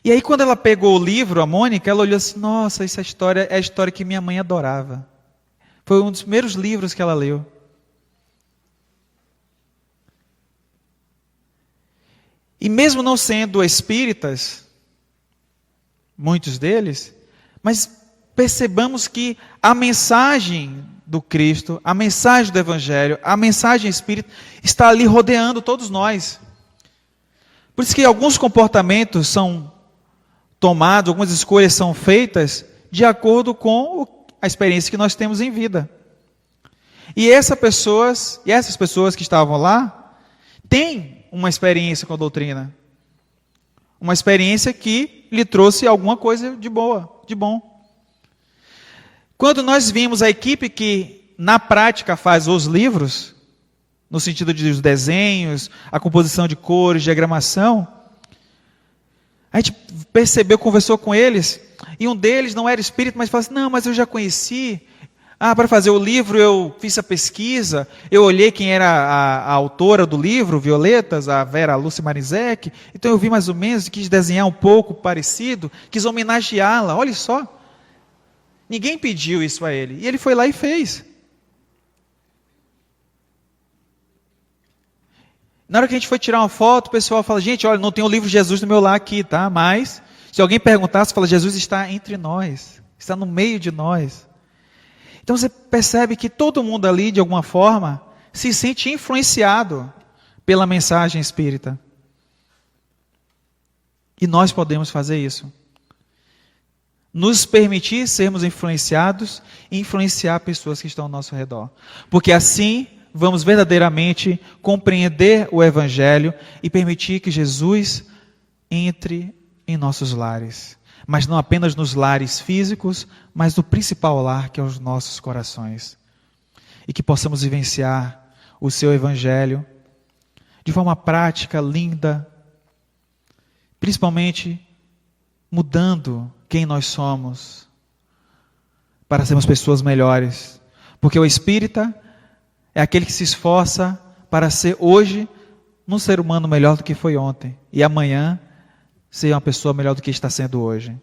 E aí quando ela pegou o livro, a Mônica, ela olhou assim, nossa, essa história é a história que minha mãe adorava. Foi um dos primeiros livros que ela leu. E mesmo não sendo espíritas, muitos deles, mas percebamos que a mensagem do Cristo, a mensagem do Evangelho, a mensagem espírita está ali rodeando todos nós. Por isso que alguns comportamentos são tomados, algumas escolhas são feitas de acordo com a experiência que nós temos em vida. E essas pessoas que estavam lá, têm uma experiência com a doutrina. Uma experiência que lhe trouxe alguma coisa de boa, de bom. Quando nós vimos a equipe que na prática faz os livros, no sentido de os desenhos, a composição de cores, diagramação, a gente percebeu, conversou com eles, e um deles não era espírita, mas falou assim, não, mas eu já conheci, para fazer o livro eu fiz a pesquisa, eu olhei quem era a autora do livro, Violetas, a Vera Lúcia Marizek, então eu vi mais ou menos, quis desenhar um pouco parecido, quis homenageá-la, olha só. Ninguém pediu isso a ele, e ele foi lá e fez. Na hora que a gente foi tirar uma foto, o pessoal fala, gente, olha, não tem o livro de Jesus no meu lar aqui, tá? Mas, se alguém perguntasse, fala, Jesus está entre nós, está no meio de nós. Então você percebe que todo mundo ali, de alguma forma, se sente influenciado pela mensagem espírita. E nós podemos fazer isso. Nos permitir sermos influenciados e influenciar pessoas que estão ao nosso redor. Porque assim vamos verdadeiramente compreender o Evangelho e permitir que Jesus entre em nossos lares. Mas não apenas nos lares físicos, mas no principal lar, que é os nossos corações. E que possamos vivenciar o seu Evangelho de forma prática, linda, principalmente mudando quem nós somos, para sermos pessoas melhores. Porque o espírita é aquele que se esforça para ser hoje um ser humano melhor do que foi ontem. E amanhã ser uma pessoa melhor do que está sendo hoje.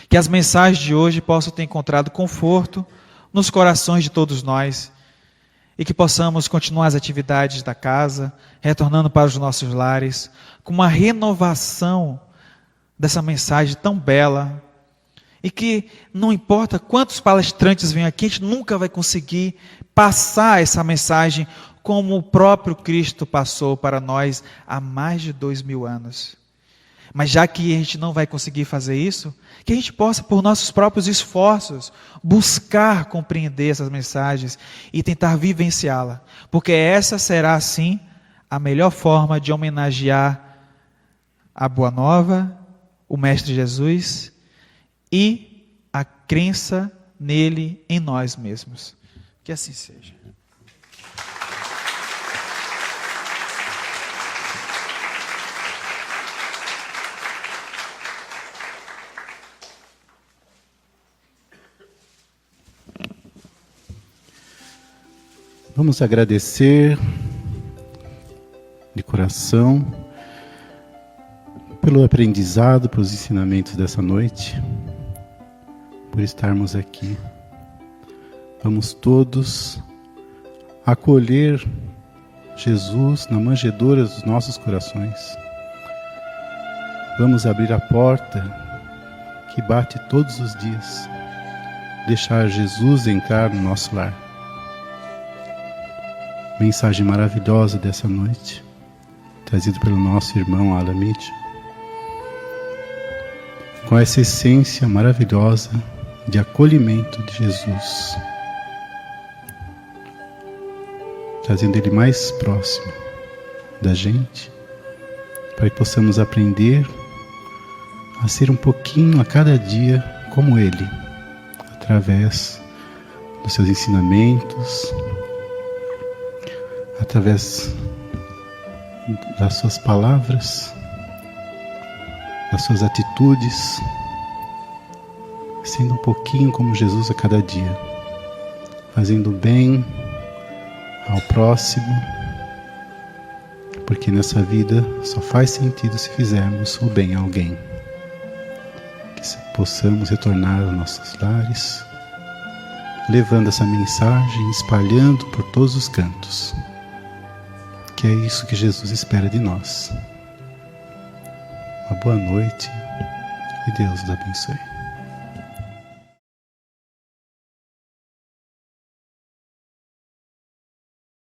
Que as mensagens de hoje possam ter encontrado conforto nos corações de todos nós. E que possamos continuar as atividades da casa, retornando para os nossos lares, com uma renovação dessa mensagem tão bela. E que não importa quantos palestrantes venham aqui, a gente nunca vai conseguir passar essa mensagem como o próprio Cristo passou para nós há mais de 2000 anos. Mas já que a gente não vai conseguir fazer isso, que a gente possa, por nossos próprios esforços, buscar compreender essas mensagens e tentar vivenciá-la. Porque essa será, sim, a melhor forma de homenagear a Boa Nova, o Mestre Jesus e a crença nele em nós mesmos. Que assim seja. Vamos agradecer de coração pelo aprendizado, pelos ensinamentos dessa noite, por estarmos aqui. Vamos todos acolher Jesus na manjedoura dos nossos corações. Vamos abrir a porta que bate todos os dias deixar Jesus entrar no nosso lar. Mensagem maravilhosa dessa noite, trazida pelo nosso irmão Alamid, com essa essência maravilhosa de acolhimento de Jesus, trazendo Ele mais próximo da gente, para que possamos aprender a ser um pouquinho a cada dia como Ele, através dos seus ensinamentos, através das suas palavras, das suas atitudes, sendo um pouquinho como Jesus a cada dia, fazendo bem ao próximo, porque nessa vida só faz sentido se fizermos o bem a alguém. Que possamos retornar aos nossos lares, levando essa mensagem, espalhando por todos os cantos, que é isso que Jesus espera de nós. Uma boa noite e Deus os abençoe.